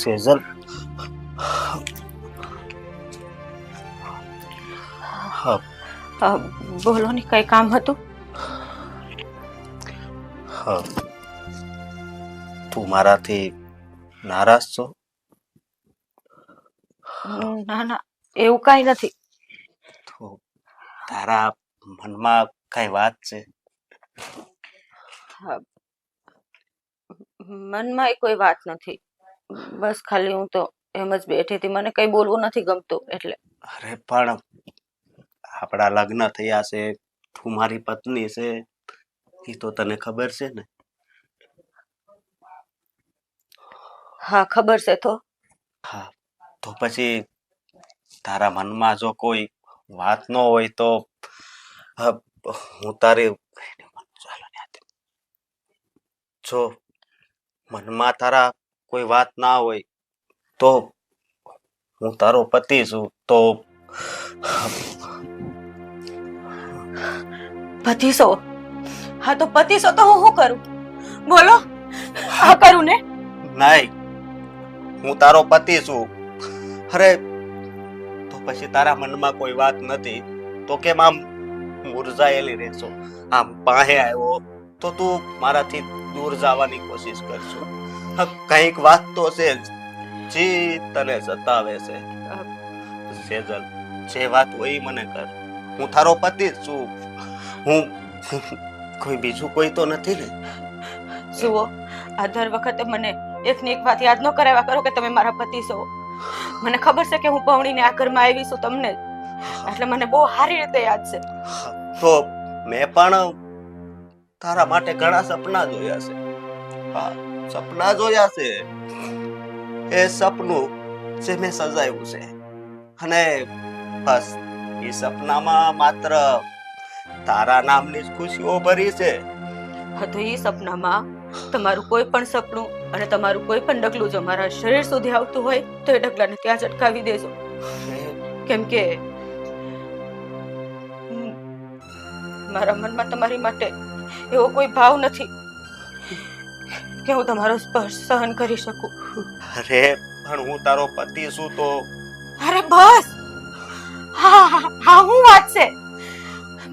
સેજલ, બોલો ને કઈ કામ હતું? તું મારાથી નારાજ છો? ના ના એવું કઈ નથી. તો તારા મનમાં કઈ વાત છે? મનમાં કોઈ વાત નથી, બસ ખાલી હું તો એમ જ બેઠી હતી, મને કઈ બોલવું નથી ગમતું એટલે. અરે પણ આપણા લગ્ન થયા છે, તું મારી પત્ની છે, એ તો તને ખબર છે ને? હા ખબર છે. તો હા, તો પછી તારા મનમાં જો કોઈ વાત ન હોય તો હું તારી જો મનમાં તારા કોઈ વાત ના હોય તો હું તારો પતિ છું. તો પતિ છો? હા તો પતિ છો તો હું શું કરું? બોલો. હા કરું ને? નહીં, હું તારો પતિ છું. અરે તો પછી તારા મનમાં કોઈ વાત નથી તો કેમ આમ મુરઝાયેલી રહેશો? આમ પાસે આવ્યો તો તું મારાથી દૂર જવાની કોશિશ કરશો. કઈક વાત તો છે જી તને સતાવે છે. સેજલ, જે વાત હોય ઈ મને કર. હું તારો પતિ જ છું. હું કોઈ બીજું કોઈ તો નથી ને? જુઓ, આ દર વખતે મને એકની એક વાત યાદ ન કરાવ્યા કરો કે તમે મારા પતિ છો. મને ખબર છે કે હું પૌણીને આ ઘરમાં આવી છું તમને, એટલે મને બહુ સારી રીતે યાદ છે. તો મેં પણ તારા માટે ઘણા સપના જોયા છે. હા, સપના જોયા છે. એ સપનું જે મેં સજાવ્યું છે અને બસ એ સપનામાં માત્ર તારા નામની જ ખુશીઓ ભરી છે. હા તો એ સપનામાં તમારું કોઈ પણ સપનું અને તમારું કોઈ પણ ડગલું જો મારા શરીર સુધી આવતું હોય તો એ ડગલાને ત્યાં જ અટકાવી દેજો. કેમ કે મારા મનમાં તમારી માટે એવો કોઈ ભાવ નથી કે હું તમારો સ્પર્શ સહન કરી શકું. અરે પણ હું તારો પતિ છું તો અરે બસ, હા હા હા, હું વાત છે.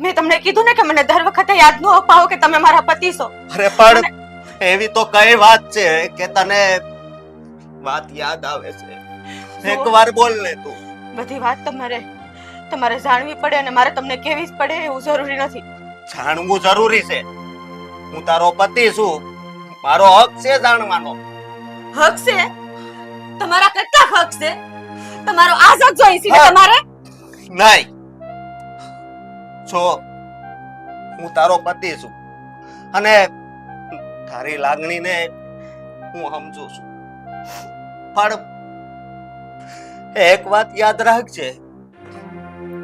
મેં તમને કીધું ને કે મને દર વખતે યાદ ન અપાવો કે તમે મારા પતિ છો. અરે પણ એવી તો કઈ વાત છે કે તને વાત યાદ આવે છે? એકવાર બોલ ને તું. બધી વાત તમારે જાણવી પડે અને મારે તમને કહેવી જ પડે એવું જરૂરી નથી. જાણવું જરૂરી છે. હું તારો પતિ છું, મારો હક છે જાણવાનો. હક છે? તમારા કેટલા હક છે? તમારો આ હક જોઈ છે તમારે? નહીં, જો હું તારો પતિ છું અને તારી લાગણીને હું સમજુ છું, પણ એક વાત યાદ રાખજે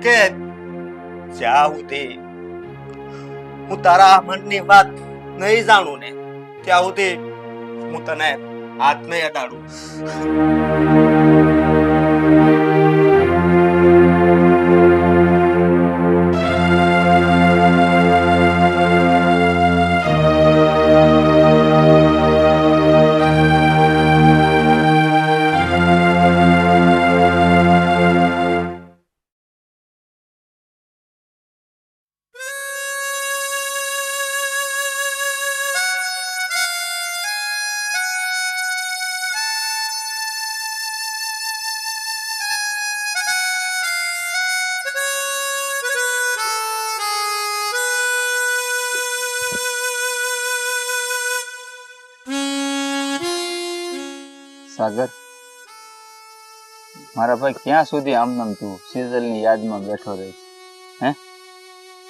કે જ્યાં સુધી હું તારા મનની વાત નહીં જાણું ને ત્યાં સુધી હું તને હાથ નહીં અડાડું. સાગર, મારા ભાઈ ક્યાં સુધી આમ તું સિઝલની યાદમાં બેઠો રહીશ? હે,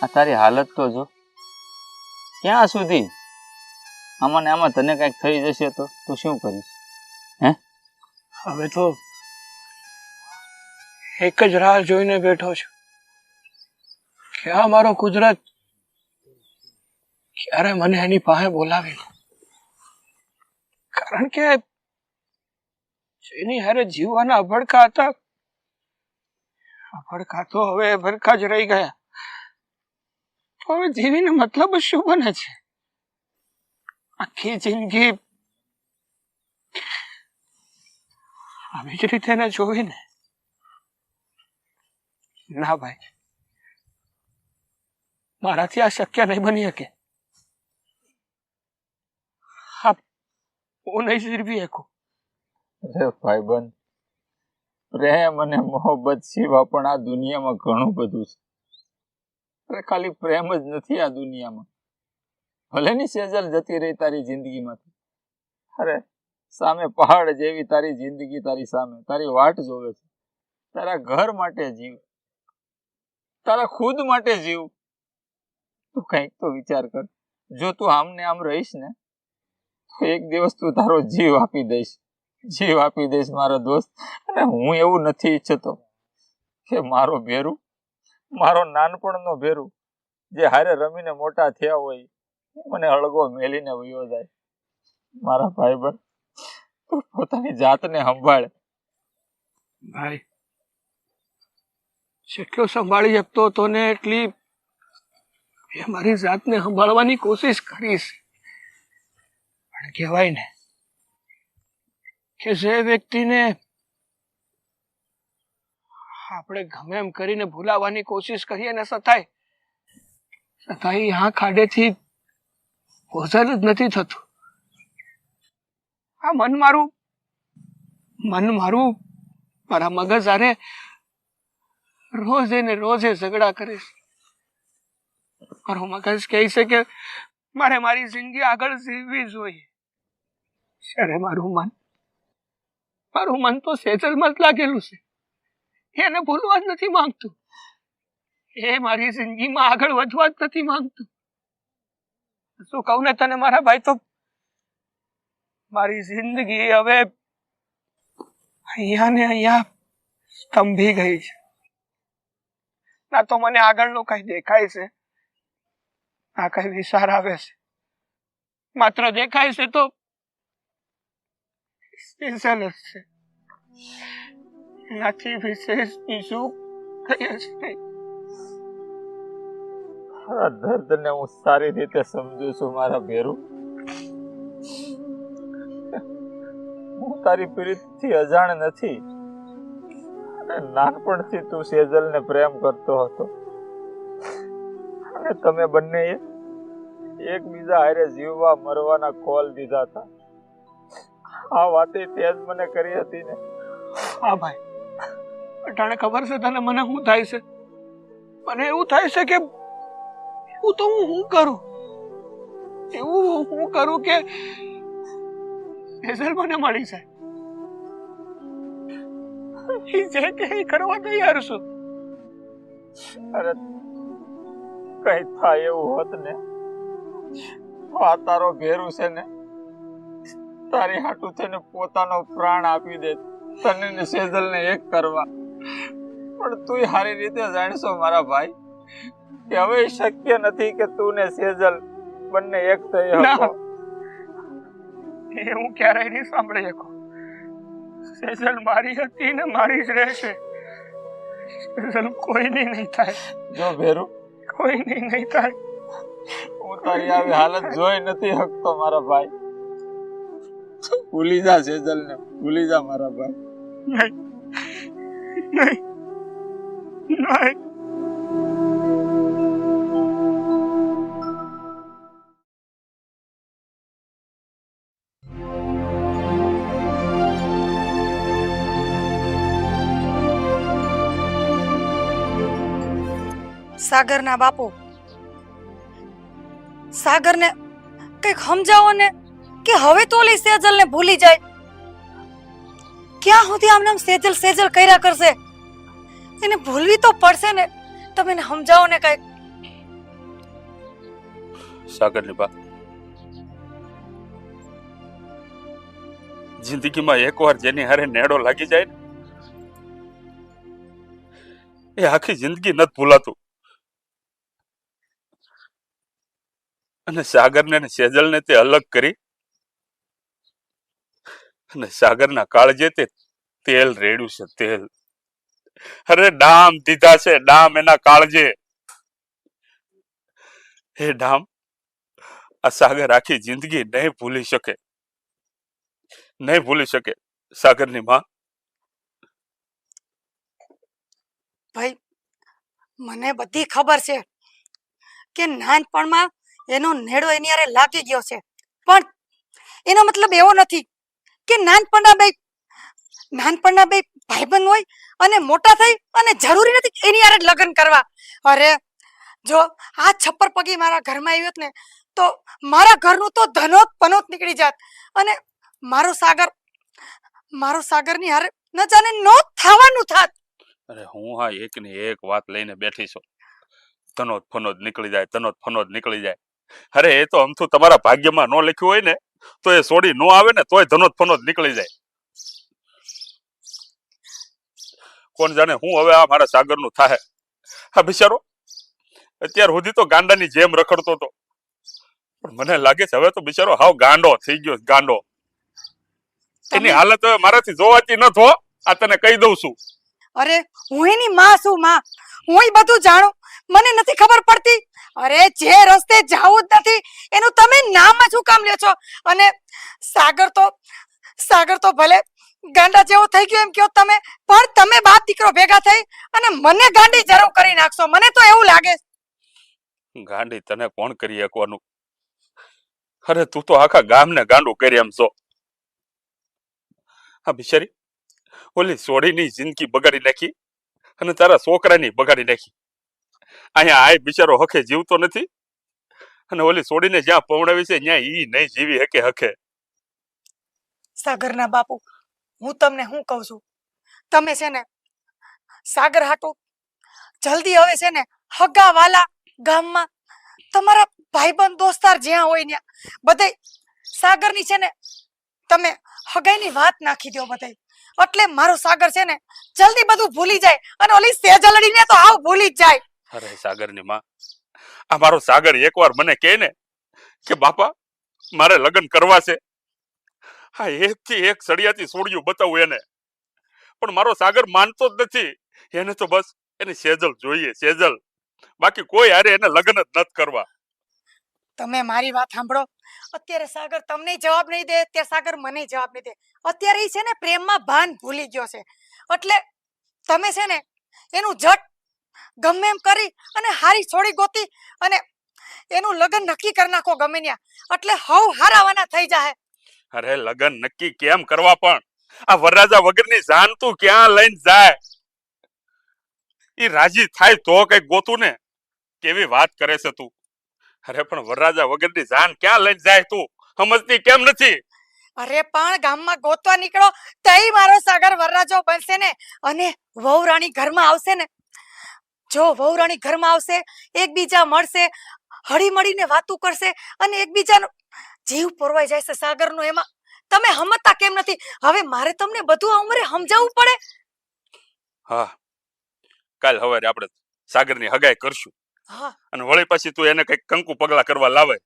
આ તારી હાલત તો જો. ક્યાં સુધી? આમાં ને આમાં તને કઈક થઈ જશે તો તું શું કરીશ? હે, હવે તો એક જ રાહ જોઈને બેઠો છું કે આ મારો કુદરત ક્યારે મને એની પાસે બોલાવી લે. કારણ કે જેની હારે જીવવાના અભડકા હતા, અભડકા તો હવે અભડકા જ રહી ગયા. તો હવે જીવીને મતલબ શું બને છે? આખી જિંદગી આવી જ રીતે એને જોઈને? ના ભાઈ, મારાથી આ શક્ય નહીં બની શકે. હું નહીં જીરવી શકું. અરે ભાઈબંધ, પ્રેમ અને મોહબ્બત સિવાય પણ આ દુનિયામાં ઘણું બધું છે. અરે ખાલી પ્રેમ જ નથી આ દુનિયામાં. ભલે ની સેજલ જતી રહી તારી જિંદગીમાંથી, અરે સામે પહાડ જેવી તારી જિંદગી તારી સામે તારી વાટ જોવે છે. તારા ઘર માટે જીવ, તારા ખુદ માટે જીવ. તું કંઈક તો વિચાર કર. જો તું આમ ને આમ રહીશ ને તો એક દિવસ તું તારો જીવ આપી દઈશ. જીવ આપી દઈશ મારો દોસ્ત. અને હું એવું નથી ઈચ્છતો કે મારો ભેરું, મારો નાનપણનો ભેરું જે હારે રમીને મોટા થયા હોય મને હળગો મેલીને વયો જાય. મારા ભાઈબંધ, તું પોતાની જાતને સંભાળે. ભાઈ, જેટલો સંભાળી શકતો હતો ને એટલી એ મારી જાતને સંભાળવાની કોશિશ કરીશ. પણ કહેવાય ને કે જે વ્યક્તિને આપણે ગમે એમ કરીને ભૂલાવાની કોશિશ કરીએ ને છતાંય આ ખાડેથી ઓઝલ જ નથી થતું. આ મન મારું મારા મગજ આરે રોજે ને રોજે ઝઘડા કરે છે. મારું મગજ કહે છે કે મારે મારી જિંદગી આગળ જીવવી જોઈએ. ત્યારે મારું મન તો સેજલમાં જ લાગેલું છે. એને ભૂલવા જ નથી માંગતું. એ મારી જિંદગીમાં આગળ વધવા જ નથી માંગતું. શું કહું ને તને મારા ભાઈ, તો મારી જિંદગી હવે અહીંયા ને અહીંયા સ્તંભી ગઈ છે. ના તો મને આગળનું કઈ દેખાય છે, ના કઈ વિચાર આવે છે. માત્ર દેખાય છે તો સ્પેશિયલ જ છે. એનાથી વિશેષ બીજું કઈ જ નહીં. તારા દર્દને હું સારી રીતે સમજુ છું મારા ભેરુ. હું તારી પ્રીતથી અજાણ નથી. અને નાનપણથી તું સેજલને પ્રેમ કરતો હતો અને તમે બંને એકબીજા હારે જીવવા મરવાના કોલ દીધા હતા. આ વાતે તે જ મને કરી હતી ને. હા ભાઈ, અટાણે ખબર છે તને મને શું થાય છે? મને એવું થાય છે કે હું શું કરું, એવું હું કરું કે સેજલ મને મળી જાય. ઈ જે કે ઈ કરવા તૈયાર છું. અરે કઈ થાય એવું હોત ને તો આ તારો ભેરું છે ને તારી હાટું થઈને પોતાનો પ્રાણ આપી દે તને ને સેજલને એક કરવા. પણ તું સારી રીતે જાણશો મારા ભાઈ કે હવે શક્ય નથી કે તું ને સેજલ બંને એક થઈ શકો. એ હું ક્યારેય નહીં સાંભળી શકું. સેજલ મારી હતી ને મારી જ રહેશે. સેજલ કોઈની નહીં થાય. જો ભેરું, કોઈની નહીં થાય. હું તારી આવી હાલત જોઈ નથી શકતો મારા ભાઈ. ભૂલી જા સેજલને, ભૂલી જા મારા ભાઈ. નહીં નહીં નહીં. સાગરના બાપુ, સાગરને કઈક સમજાવો ને કે હવે તો ઓલી સેજલને ભૂલી જાય. ક્યાં સુધી આમ સેજલ સેજલ કર્યા કરશે? એને ભૂલવી તો પડશે ને. તમે એને સમજાવો ને કઈક. સાગરની બા, જિંદગીમાં એકવાર જેની હારે નેડો લાગી જાય ને એ આખી જિંદગી નથી ભૂલાતું. અને સાગરને ને સેજલને તે અલગ કરી અને સાગરના કાળજે તે તેલ રેડ્યું છે, તેલ. અરે ડામ દીધા છે, ડામ એના કાળજે. હે ડામ, આ સાગર આખી જિંદગી નહીં ભૂલી શકે, નહીં ભૂલી શકે. સાગરની માં, ભાઈ મને બધી ખબર છે કે નાનપણમાં એનો નેડો એની હારે લાગી ગયો છે, પણ એનો મતલબ એવો નથી કે નાનપણના બે ભાઈબંધ હોય અને મોટા થઈ અને જરૂરી નથી એની હારે જ લગ્ન કરવા. અરે જો આ છપ્પર પગી મારા ઘરમાં આવી હોત ને તો મારા ઘરનું તો ધનોત પનોત નીકળી જાત અને મારો સાગરની હારે ન જાણે નો થવાનું થાત. અરે હું હા એક ની એક વાત લઈને બેઠી છું. તનોત ફનોત નીકળી જાય, તનોત ફનોત નીકળી જાય. અરે એ તો અમથું તમારા ભાગ્યમાં ન લખ્યું હોય ને તો એ સોડી નો આવે ને તોય ધનોત ફનોત નીકળી જાય. કોણ જાણે હું હવે આ મારા સાગરનું થાય. હા બિચારો અત્યાર સુધી તો ગાંડાની જેમ રખડતો હતો, પણ મને લાગે છે હવે તો બિચારો હાવ ગાંડો થઈ ગયો, ગાંડો. એની હાલત હવે મારાથી જોવાતી ન થો, આ તને કહી દઉં છું. અરે હું એની માં છું, માં. હું બધું જાણું, મને નથી ખબર પડતી. અરે જે રસ્તે જાવું જ નથી એનું તમે નામ જ શું કામ લ્યો છો? અને સાગર તો ભલે ગાંડા જેવો થઈ ગયો એમ કયો તમે, પણ તમે બાપ દીકરો ભેગા થઈ અને મને ગાંડી જરૂર કરી નાખશો, મને તો એવું લાગે. ગાંડી તને કોણ કરી શકવાનું? અરે તું તો આખા ગામને ગાંડું કરી એમ છો. હા બિચારી ઓલી સોડીની જિંદગી બગાડી નાખી અને તારા છોકરાની બગાડી નાખી. અહીંયા આય બિચારો હખે જીવતો નથી અને ઓલી સોડીને જ્યાં પવડાવી છે ત્યાં ઈ નહીં જીવી હકે. સાગરના બાપુ, હું તમને શું કહું છું, તમે છે ને સાગર હાટુ જલ્દી હવે છે ને હગા વાલા ગામમાં તમારા ભાઈબંધ દોસ્તાર જ્યાં હોય ત્યાં બધે સાગરની છે ને તમે હગાઈની વાત નાખી દો બધે. એટલે મારો સાગર છે ને જલ્દી બધું ભૂલી જાય અને ઓલી સેજલડીને તો હાવ ભૂલી જ જાય. અરે સાગરની માં, આ મારો સાગર એકવાર મને કહે ને કે બાપા મારે લગ્ન કરવા છે, હા એકથી એક સળિયાથી સોડિયું બતાવું એને, પણ મારો સાગર માનતો જ નથી. એને તો બસ એની સેજલ જોઈએ, સેજલ. બાકી કોઈ હારે એને લગ્ન જ નથી કરવા. તમે મારી વાત સાંભળો. અત્યારે સાગર તમને જવાબ નહીં દે, અત્યારે સાગર મને જવાબ નહીં દે. અત્યારે ઈ છે ને પ્રેમમાં ભાન ભૂલી ગયો છે. એટલે તમે છે ને એનું જટ ગમે એમ કરી અને હારી છોડી ગોતી અને એનું લગ્ન નક્કી કરી નાખો ગમે ત્યાં. એટલે હવ હારાવાના થઈ જાય. અરે લગ્ન નક્કી કેમ કરવા પણ? આ વરરાજા વગરની જાન તું ક્યાં લઈને જાય? ઈ રાજી થાય તો કઈક ગોતું ને. કેવી વાત કરે છે તું? અરે પણ વરરાજા વગરની જાન ક્યાં લઈને જાય તું? સમજતી કેમ નથી? અરે પણ ગામમાં ગોતવા નીકળો તઈ મારો સાગર વરરાજો બનશે ને. અને વહુરાણી ઘરમાં આવશે ને, જો વહુરાણી ઘરમાં આવશે, એકબીજા મળશે, હળી મળીને વાતું કરશે અને એકબીજાનો જીવ પોરવાઈ જાય છે સાગરનો. એમાં તમે સમજતા કેમ નથી? હવે મારે તમને બધું આ ઉંમરે સમજાવવું પડે? હા, કાલ સવારે આપણે સાગરની હગાઈ કરશું. હા, અને વળી પછી તું એને કઈક કંકુ પગલા કરવા લાવે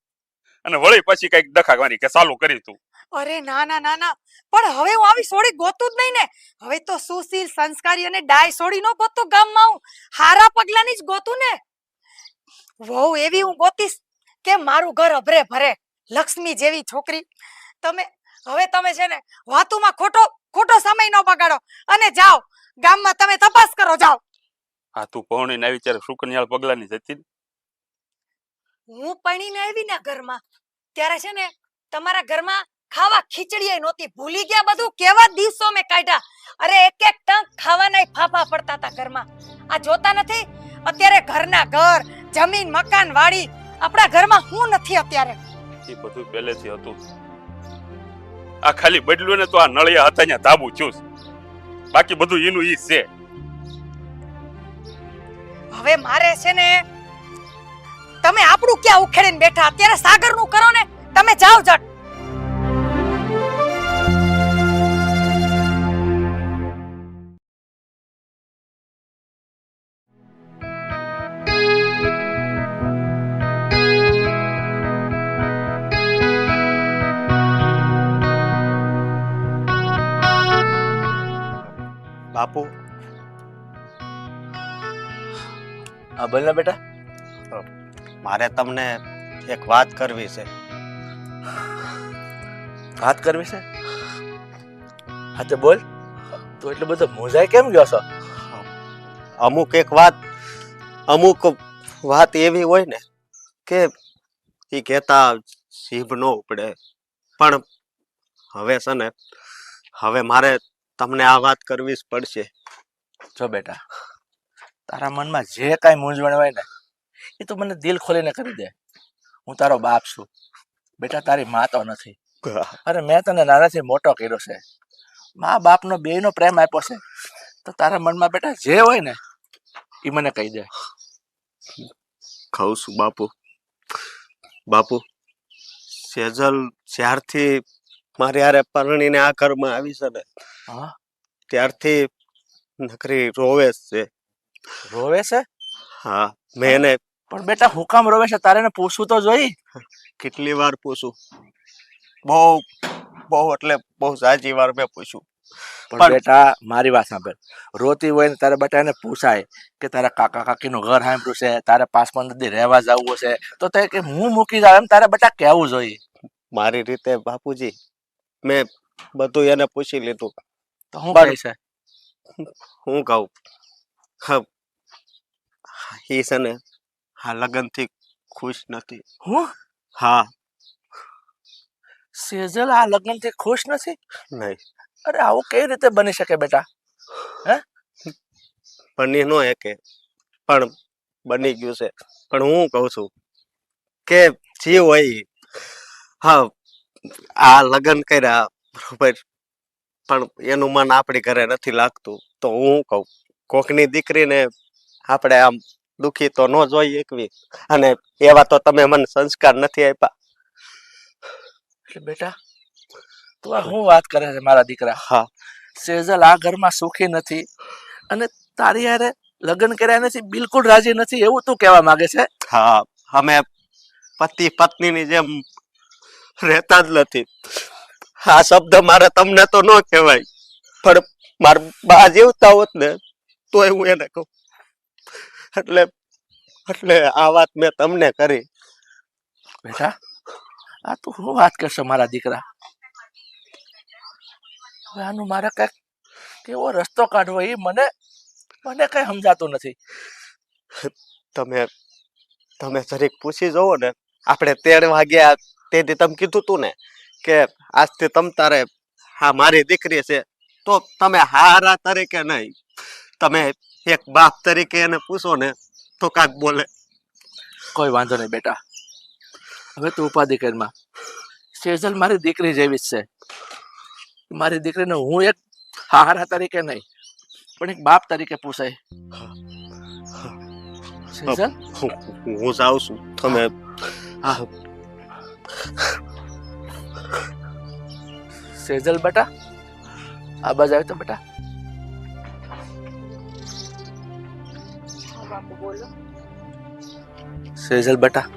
અને વળી પછી કઈક દખાવાની કે ચાલુ કરી તું. અરે ના ના ના ના, પણ હવે હું આવી સોડી ગોતું જ નહીં ને. હવે તો સુશીલ, સંસ્કારી અને ડાય સોડી નો ગોતું ગામમાં. હું હારા પગલાની જ ગોતું ને. વહુ એવી હું ગોતીશ કે મારું ઘર અભરે ભરે, લક્ષ્મી જેવી છોકરી. તમે છે ને વાતુમાં ખોટો સમય ન બગાડો અને જાઓ ગામમાં તમે તપાસ કરો. જાઓ. હા, તું પૌણીને આવી ત્યારે સુકન્યાળ પગલાની જતી ને? હું પણીને આવી ને ઘરમાં ત્યારે છે ને તમારા ઘરમાં ખાવા ખીચડી નહોતી. ભૂલી ગયા બધું? કેવા દિવસો મેં કાઢ્યા. અરે એક એક ટંક ખાવાના ફાફા પડતા હતા ઘરમાં. આ જોતા નથી અત્યારે ઘરના ઘર, જમીન, મકાન, વાડી આપણા ઘરમાં હું નથી અત્યારે. એ બધું પહેલેથી હતું. આ ખાલી બદલ્યું ને તો આ નળિયા હતા ત્યાં તાબુ ચૂસ. બાકી બધું એનું ઈ છે. હવે મારે છે ને તમે આપણું ક્યાં ઉખેડીને બેઠા? અત્યારે સાગરનું કરો ને. તમે જાઓ જટ. બાપુ, હા બોલ ને બેટા. મારે તમને એક વાત કરવી છે. વાત કરવી છે? હા તો બોલ. તું એટલો બધો મોજાય કેમ ગયો છો? અમુક વાત એવી હોય ને કે એ કહેતા જીભ ન ઉપડે. પણ હવે છે ને, હવે મારે તમને આ વાત કરવી જ પડશે. જો બેટા, તારા મનમાં જે કાંઈ મૂંઝવણ હોય ને એ તું મને દિલ ખોલીને કરી દે. હું તારો બાપ છું બેટા, તારી મા તો નથી. અરે મેં તને નાનાથી મોટો કર્યો છે. મા બાપનો બેયનો પ્રેમ આપ્યો છે. તો તારા મનમાં બેટા જે હોય ને એ મને કહી દે. કહું છું બાપુ, સેજલ જ્યારથી મારી હારે પરણીને આ ઘરમાં આવી છે ને હા, ત્યારથી નકરી રોવે છે. રોવે છે? હા, મેં એને પણ બેટા હું કામ રોવે છે? તારે એને પૂછવું તો જોઈ. કેટલી વાર પૂછું, બહુ એટલે બહુ સાચી વાર મેં પૂછ્યું. પણ બેટા મારી વાત સાંભળ. રોતી હોય ને તારે બેટા એને પૂછાય કે તારા કાકા કાકીનું ઘર સાંભળ્યું છે, તારે 5-15 દી રહેવા જવું છે તો તે કે હું મૂકી જાવ એમ તારે બેટા કહેવું જોઈએ. મારી રીતે બાપુજી મેં બધું એને પૂછી લીધું. તો હું કહે છે? હું કહું, ઈ છે ને આ લગ્નથી ખુશ નથી. હું? હા. સેજલ આ લગ્નથી ખુશ નથી? નહીં. અરે આવું કેવી રીતે બની શકે બેટા? હે? બની નો એકે પણ બની ગયું છે. પણ હું કહું છું કે જે હોય, હા આ લગ્ન કર્યા બરોબર, પણ એનું મન આપણી ઘરે નથી લાગતું. તો હું કહું, કોકની દીકરીને આપણે આમ દુખી તો ન જોઈ એકવી. અને એવા તો તમે મને સંસ્કાર નથી આપ્યા. એટલે બેટા તું આ શું વાત કરે છે મારા દીકરા? હા, સેજલ આ ઘરમાં સુખી નથી અને તારી હારે લગ્ન કર્યા નથી, બિલકુલ રાજી નથી, એવું તું કહેવા માંગે છે? હા, અમે પતિ પત્નીની જેમ રહેતા જ નથી. આ શબ્દ મારે તમને તો ન કહેવાય, પણ મારા બા જીવતા હોત ને તોય હું એને કહું. એટલે એટલે આ વાત મેં તમને કરી. બેટા આ તું શું વાત કરશો મારા દીકરા? હવે આનું મારે કઈક કેવો રસ્તો કાઢવો એ મને મને કઈ સમજાતું નથી. તમે તમે જરીક પૂછી જોવો ને. આપણે 13 વાગ્યા તેથી તમે કીધું તું ને કે આજથી તમ તારે હા મારી દીકરી છે, તો તમે હારા તરીકે નહીં, તમે એક બાપ તરીકે એને પૂછો ને તો કાક બોલે. કોઈ વાંધો નહીં બેટા, હવે તું ઉપાધિ કરમાં. સેજલ મારી દીકરી જેવી જ છે. મારી દીકરીને હું એક હારા તરીકે નહીં પણ એક બાપ તરીકે પૂછાય. સેજલ હું જાઉં છું. તમે હા સેજલ બેટા આ બાજુ આવ્યો તો બેટા. સેજલ બેટા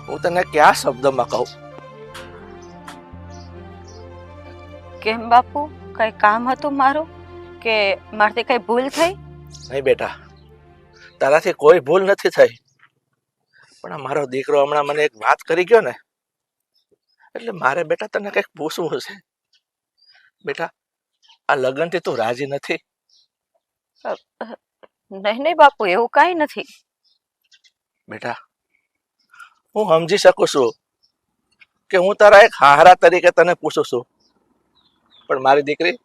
હું તને કયા શબ્દમાં કહું? કેમ બાપુ, કઈ કામ હતું મારું કે મારથી કઈ ભૂલ થઈ? નહીં બેટા, તારાથી કોઈ ભૂલ નથી થઈ, પણ આ મારો દીકરો હમણાં મને એક વાત કરી ગયો ને એટલે મારે બેટા તને કંઈક પૂછવું છે. બેટા આ લગ્નથી તું રાજી નથી? નહીં બાપુ, એવું કઈ નથી. બેટા હું સમજી શકું છું કે હું તારા એક હારા તરીકે તને પૂછું છું, પણ મારી દીકરી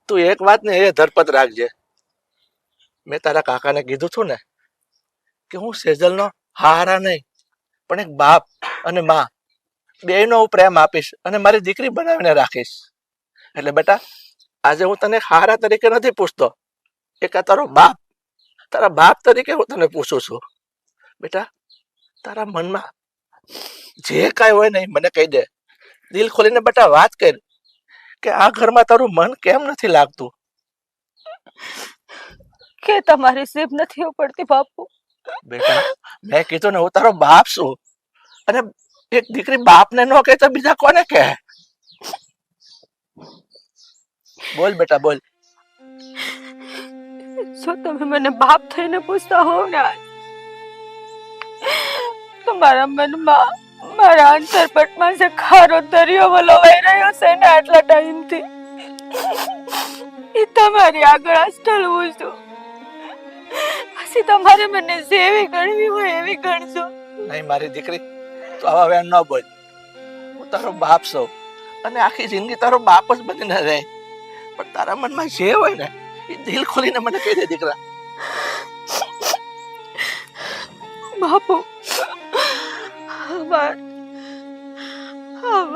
તું એક વાત ને એ ધરપત રાખજે. મેં તારા કાકાને કીધું હતું ને કે હું સેજલનો હારા નહીં પણ એક બાપ અને માં બેયનો હું પ્રેમ આપીશ અને મારી દીકરી બનાવીને રાખીશ. એટલે બેટા આજે હું તને હારા તરીકે નથી પૂછતો, એક આ તારા બાપ તરીકે હું તને પૂછું છું. બેટા તારા મનમાં જે કાંઈ હોય ને મને કહી દે, દિલ ખોલીને બેટા વાત કર કે આ ઘરમાં તારું મન કેમ નથી લાગતું? કે તમારી સીપ નથી પડતી બાપુ? બેટા મેં કીધું ને હું તારો બાપ છું, અને એક દીકરી બાપને ન કહે તો બીજા કોને કહે? બોલ બેટા બોલ. જો તમે મને બાપ થઈને પૂછતા હોવ ને તો મારા મનમાં મારા અંતરપટમાં જે ખારો દરિયો વલોવાઈ રહ્યો છે ને આટલા ટાઈમથી, એ તમારી આગળ ઢળવું છું. પછી તમારે મને જેવી ગણવી હોય એવી ગણજો. નહીં મારી દીકરી તું આવા વેણ ન બોલ. હું તારો બાપ છું અને આખી જિંદગી તારો બાપ જ બનીને રહે, પણ તારા મનમાં જે હોય ને એ દિલ ખોલીને મને કહી દે દીકરા. બાપુ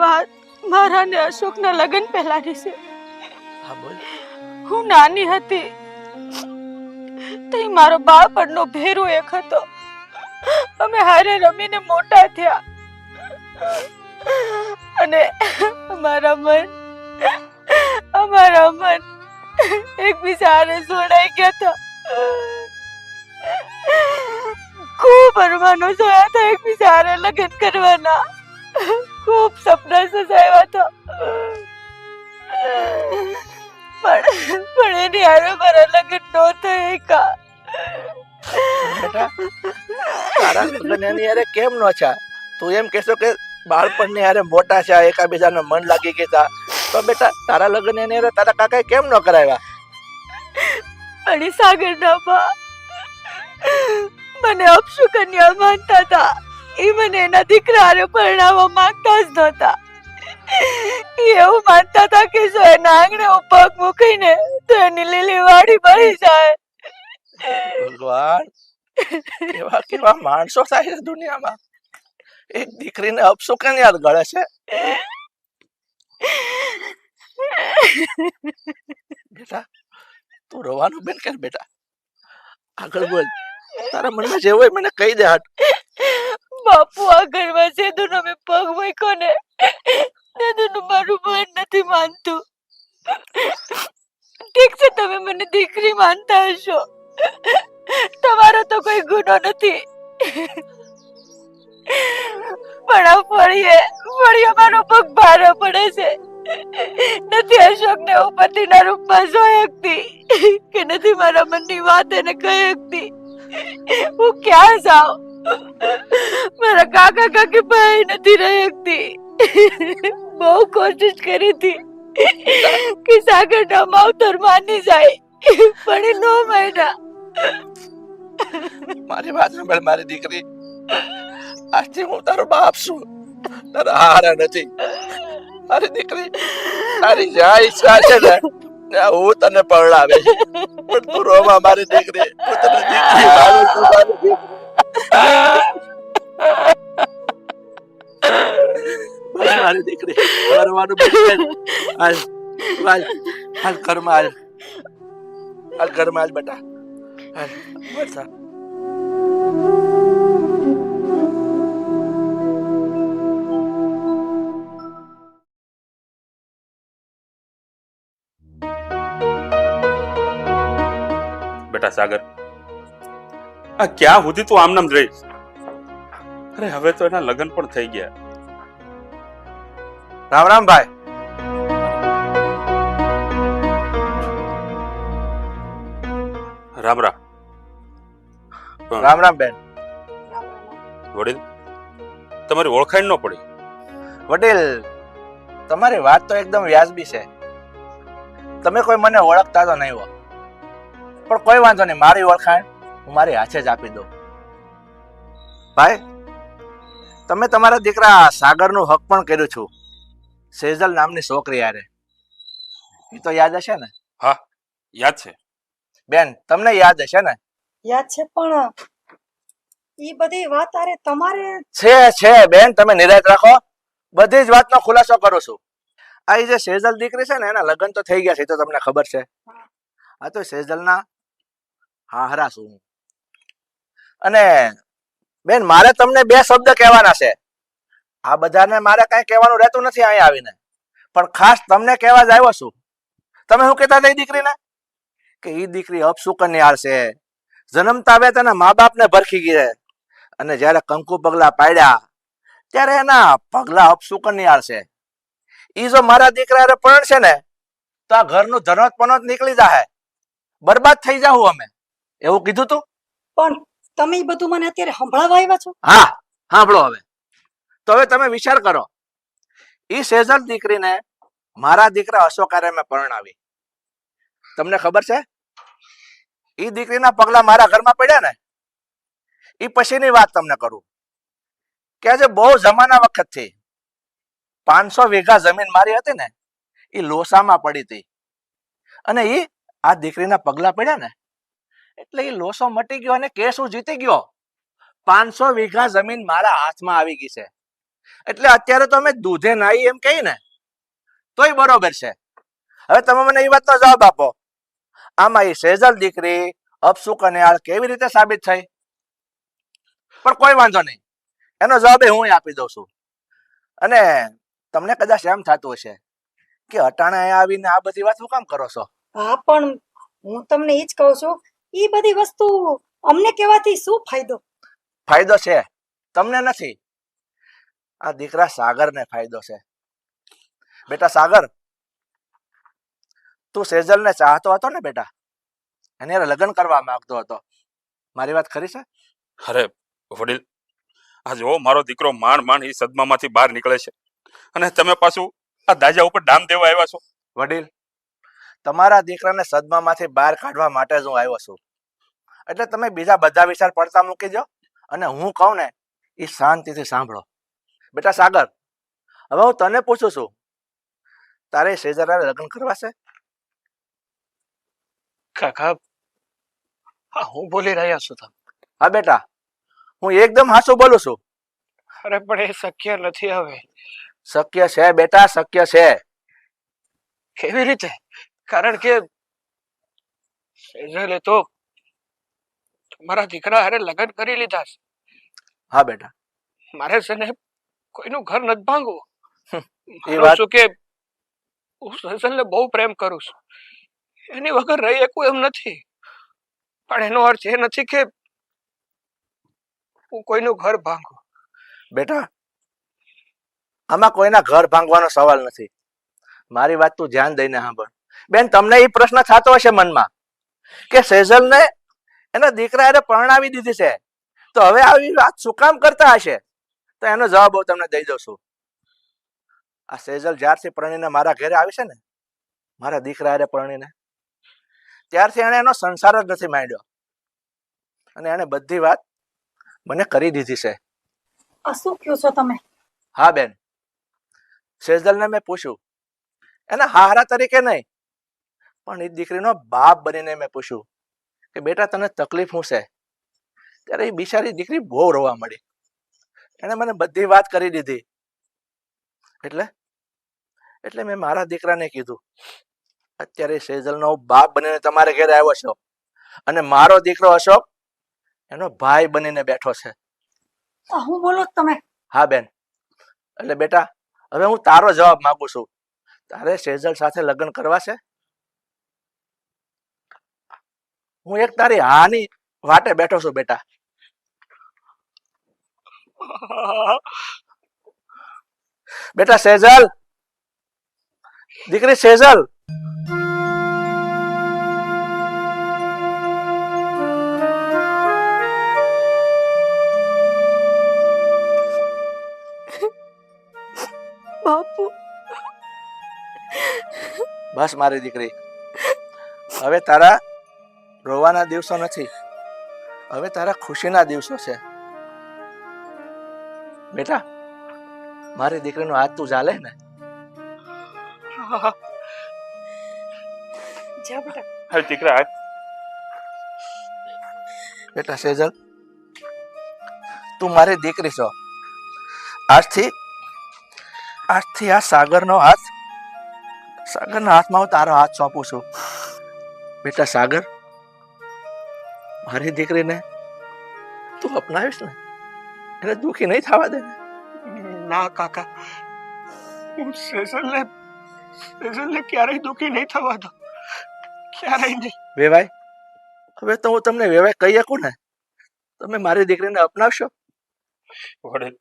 વાત મારા ને અશોકના લગ્ન પહેલાની છે. હા બોલ. હું નાની હતી તે મારો બાળપણનો ભેરો એક હતો. અમે હારે રમીને મોટા થયા અને અમારા મન એકબીજા હારે જોડાઈ ગયા હતા. ખૂબ અરમાનો જોયા હતા એકબીજા હારે લગ્ન કરવાના. ખૂબ સપના સજાવ્યા હતા, પણ એની હારે મારા લગ્ન નો થઈ કા. બેટા તારા લગ્ન એની હારે કેમ નો છે? તું એમ કહેશો કે બાળપણની હારે મોટા છે, એકાબીજાને મન લાગી ગયા, તો બેટા તારા લગ્ન એની હારે તારા કાકાએ કેમ ન કરાવ્યા? પણ સાગર ના બા મને અપશુ કન્યા માનતા હતા. એ મને એના દીકરા હારે પરણાવવા માંગતા જ નહોતા. એવું માનતા હતા કે જો એના આંગણે હું પગ મૂકીને તો એની લીલી વાડી બળી જાય. ભગવાન કેવા કેવા માણસો થાય છે દુનિયામાં. એક દીકરીને અપશુ કન્યા ગળે છે. બેટા તું રોવાનું બેન કર. બેટા આગળ બોલ, તારા મનમાં જે હોય મને કહી દે. હાટ બાપુ આ ઘરમાં સેદુનો મેં પગ મૂક્યો ને સેદુનું મારું મન નથી માનતું. ઠીક છે તમે મને દીકરી માનતા હશો, તમારો તો કોઈ ગુનો નથી, પણ આ ફળીએ મારો પગ ભારે પડે છે. નથી અશોકને હું પતિના રૂપમાં જોઈ શકતી કે નથી મારા મનની વાત એને કહી શકતી. હું ક્યાં જાઉં? મારા કાકા કાકી ભાઈ નથી રહી શકતી. બહુ કોશિશ કરી હતી કે સાગરના માવતર માની જાય પણ એ નો માન્યા. મારી વાત સાંભળ મારી દીકરી, આજથી હું તારો બાપ છું, તારા હારા નથી. મારી દીકરી, તારી જ્યાં ઈચ્છા છે ને ત્યાં હું તને પરણાવીશ. પણ તું રોવા મારી દીકરી, હું તને દીકરી માનું છું મારી દીકરી. બસ મારી દીકરી, કરવાનું બંધ કર. હાલ હાલ હાલ ઘરમાં હાલ, હાલ ઘરમાં હાલ બેટા, હાલ બસ. બેટા સાગર, આ ક્યાં સુધી તું આમ નામ જ રહીશ? અરે હવે તો એના લગ્ન પણ થઈ ગયા. રામ રામ ભાઈ. રામ રામ. રામ રામ બેન. વડીલ, તમારી ઓળખાણ ન પડી. વડીલ, તમારી વાત તો એકદમ વ્યાજબી છે. તમે કોઈ મને ઓળખતા તો નહીં હો, પણ કોઈ વાંધો નહીં, મારી ઓળખાણ હું મારી હાથે જ આપી દઉં. ભાઈ, તમે તમારા દીકરા સાગરનું હક પણ કર્યું છું, સેજલ નામની છોકરી હારે. એ તો યાદ હશે ને? હા, યાદ છે. બેન, તમને યાદ હશે ને? યાદ છે, પણ ઈ બધી વાત અરે તમારે છે બેન, તમે નિરાશ રાખો. બધી જ વાતનો ખુલાસો કરું છું. આ જે સેજલ દીકરી છે ને, એના લગ્ન તો થઈ ગયા છે, તો તમને ખબર છે. આ તો સેજલના હાહરા છું. અને બેન, મારે તમને બે શબ્દ કહેવાના છે. આ બધાને મારે કઈ કહેવાનું રહેતું નથી અહીંયા આવીને, પણ ખાસ તમને કહેવા જ આવ્યો છું. તમે શું કહેતા હતા એ દીકરીને? કે એ દીકરી અપશુકન્યાળ છે, જન્મતા આવે તેના મા બાપને ભરખી ગઈ. અને જયારે કંકુ પગલા પાડ્યા ત્યારે એના પગલા અપશુકન્યાળ છે. ઈ જો મારા દીકરા પણ છે ને, તો આ ઘરનું ધનોત પનોત નીકળી જાય, બરબાદ થઈ જાવ અમે. એવું કીધું તું. પણ તમે ઈ બધું મને અત્યારે સંભળાવવા આવ્યા છો? હા, સાંભળો હવે. તો હવે તમે વિચાર કરો, ઈ સેજલ દીકરીને મારા દીકરા અશોકારે મેં પરણાવી. તમને ખબર છે, ઈ દીકરીના પગલા મારા ઘરમાં પડ્યા ને, ઈ પછીની વાત તમને કરું કે આજે બહુ જમાના વખતથી 500 વીઘા જમીન મારી હતી ને, ઈ લોસામાં પડી હતી. અને ઈ આ દીકરીના પગલા પડ્યા ને એટલે ઈ લોસો મટી ગયો અને કેસ હું જીતી ગયો. 500 વીઘા જમીન મારા હાથમાં આવી ગઈ છે. એટલે અત્યારે તો અમે દૂધે નાઈ એમ કહી ને તોય બરોબર છે. હવે તમે મને એ વાતનો જવાબ આપો, આમાં એ સેજલ દીકરી અપશુકન્યાળ કેવી રીતે સાબિત થઈ? પણ કોઈ વાંધો નહીં, એનો જવાબ હું આપી દઉં છું. અને તમને કદાચ એમ થતું હશે કે અટાણે અહીંયા આવીને આ બધી વાત શું કામ કરો છો? હા, પણ હું તમને ઈ જ કહું છું, ઈ બધી વસ્તુ અમને કહેવાથી શું ફાયદો? ફાયદો છે, તમને નથી, આ દીકરા સાગરને ફાયદો છે. બેટા સાગર, તું સેજલને ચાહતો હતો ને બેટા, એની હારે લગ્ન કરવા માંગતો હતો. મારી વાત ખરી છે? અરે વડીલ, આ જો મારો દીકરો માંડ માંડ એ સદમામાંથી બહાર નીકળે છે, અને તમે પાછું આ દાજા ઉપર ડામ દેવા આવ્યા છો. વડીલ, તમારા દીકરાને સદમામાંથી બહાર કાઢવા માટે જ હું આવ્યો છું. એટલે તમે બીજા બધા વિચાર પડતા મૂકી દો અને હું કહું ને એ શાંતિથી સાંભળો. બેટા સાગર, હવે હું તને પૂછું છું, તારે સેજલ હારે લગ્ન કરવા છે? કાકા, હા, હું બોલી રહ્યા છું તમે. હા બેટા, હું એકદમ હાચું બોલું છું. અરે પણ એ શક્ય નથી હવે. શક્ય છે બેટા, શક્ય છે. કેવી રીતે? કારણ કે સેજલે તો મારા દીકરા હારે લગ્ન કરી લીધા છે. હા બેટા, મારે છે ને કોઈનું ઘર નથી ભાંગવું. એ માનું વાત છું કે હું સેજલને બહુ પ્રેમ કરું છું, એની વગર રહી શકું એમ નથી. પણ એનો અર્થ એ નથી કે હું કોઈનું ઘર ભાંગું. બેટા, આમાં કોઈના ઘર ભાંગવાનો સવાલ નથી. મારી વાત તું ધ્યાન દઈને સાંભળ. બેન, તમને એ પ્રશ્ન થતો હશે મનમાં કે સેજલને એના દીકરા એને પરણાવી દીધી છે, તો હવે આવી વાત શું કામ કરતા હશે? તો એનો જવાબ હું તમને દઈ દઉં છું. આ સેજલ જ્યારથી પરણીને મારા ઘરે આવી છે ને, મારા દીકરા એને પરણીને, ત્યારથી એને એનો સંસાર જ નથી માંડ્યો અને એને બધી વાત મને કરી દીધી છે. આ શું કહો છો તમે? હા બેન, સેજલને મેં પૂછ્યું, એના હારા તરીકે નહીં પણ એ દીકરીનો બાપ બનીને મેં પૂછ્યું કે બેટા તને તકલીફ શું છે? ત્યારે એ બિચારી દીકરી બહુ રોવા મળી. એને મને બધી વાત કરી દીધી. એટલે મેં મારા દીકરાને કીધું, અત્યારે સેજલનો બાપ બનીને તમારે ઘરે આવ્યો છો અને મારો દીકરો અશોક એનો ભાઈ બનીને બેઠો છે. આ હું બોલો છો તમે? હા બેન, એટલે બેટા હવે હું તારો જવાબ માંગુ છું. તારે સેજલ સાથે લગ્ન કરવા છે? હું એક તારી હાની વાટે બેઠો છું બેટા. બેટા સેજલ, દીકરી સેજલ, બાપુ, બસ મારી દીકરી, હવે તારા રોવાના દિવસો નથી, હવે તારા ખુશીના દિવસો છે. બેટા, મારી દીકરીનો હાથ તું ચાલે ને? જા બેટા. હવે દીકરા હાલ. બેટા સેજલ, તું મારી દીકરી છો. આજથી આ સાગરના હાથમાં હું તારો હાથ સોંપું છું. બેટા સાગર, મારી દીકરીને તું અપનાવીશ ને, એને દુખી નહીં થવા દે ને? ના કાકા, હું સેજલને ક્યારેય દુઃખી નહીં થવા દો, ક્યારેય નહીં. વેવાય, હવે તો હું તમને વેવાય કહી શકું ને? તમે મારી દીકરીને અપનાવશો? વડીલ,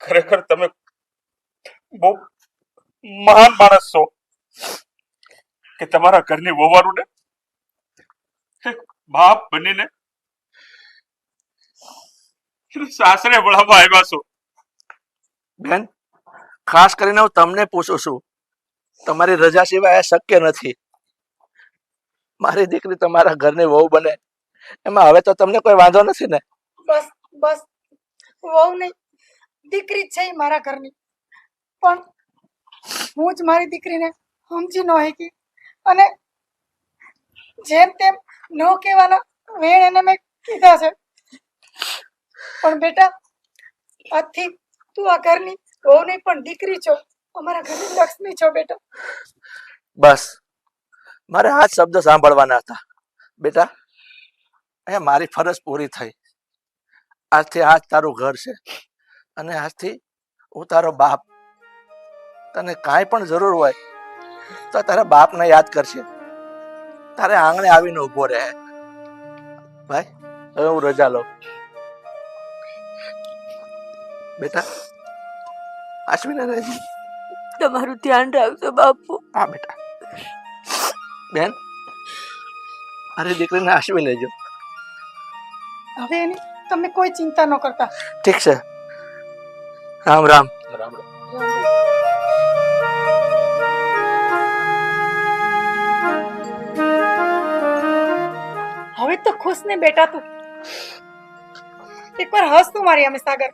ખરેખર તમે બહુ મહાન માણસ છો કે તમારા ઘરની વહુવારું ને એક બાપ બનીને સાસરે વળાવવા આવ્યા છો. બેન, ખાસ કરીને હું તમને પૂછું છું, તમારી રજા સિવાય આ શક્ય નથી. મારી દીકરી તમારા ઘરની વહુ બને એમાં હવે તો તમને કોઈ વાંધો નથી ને? બસ બસ, વહુ નહીં, દીકરી જ છે ઈ મારા ઘરની. પણ હું જ મારી દીકરીને સમજી ન શકી અને જેમ તેમ ન કહેવાના વેણ એને મેં કીધા છે. પણ બેટા, આજથી તું આ ઘરની વહુ નહીં પણ દીકરી છો, અમારા ઘરની લક્ષ્મી છો બેટા. બસ, મારે આ જ શબ્દ સાંભળવાના હતા. બેટા, અહીંયા મારી ફરજ પૂરી થઈ. આજથી આ જ તારું ઘર છે અને આજથી હું તારો બાપ. તને કાંઈ પણ જરૂર હોય તો તારા બાપને યાદ કરશે, તારે આંગણે આવીને ઊભો રહે. ભાઈ, હવે હું રજા લઉં. બેટા, આશ્વીને રહેજે. તમારું ધ્યાન રાખજો બાપુ. હા બેટા. બેન, મારી દીકરીને આશવી લેજો. હવે એની તમે કોઈ ચિંતા ન કરતા. ઠીક છે. રામ રામ. રામ રામ. હવે તો ખુશ ને બેટા તું? એકવાર હસ તું મારી અમે સાગર.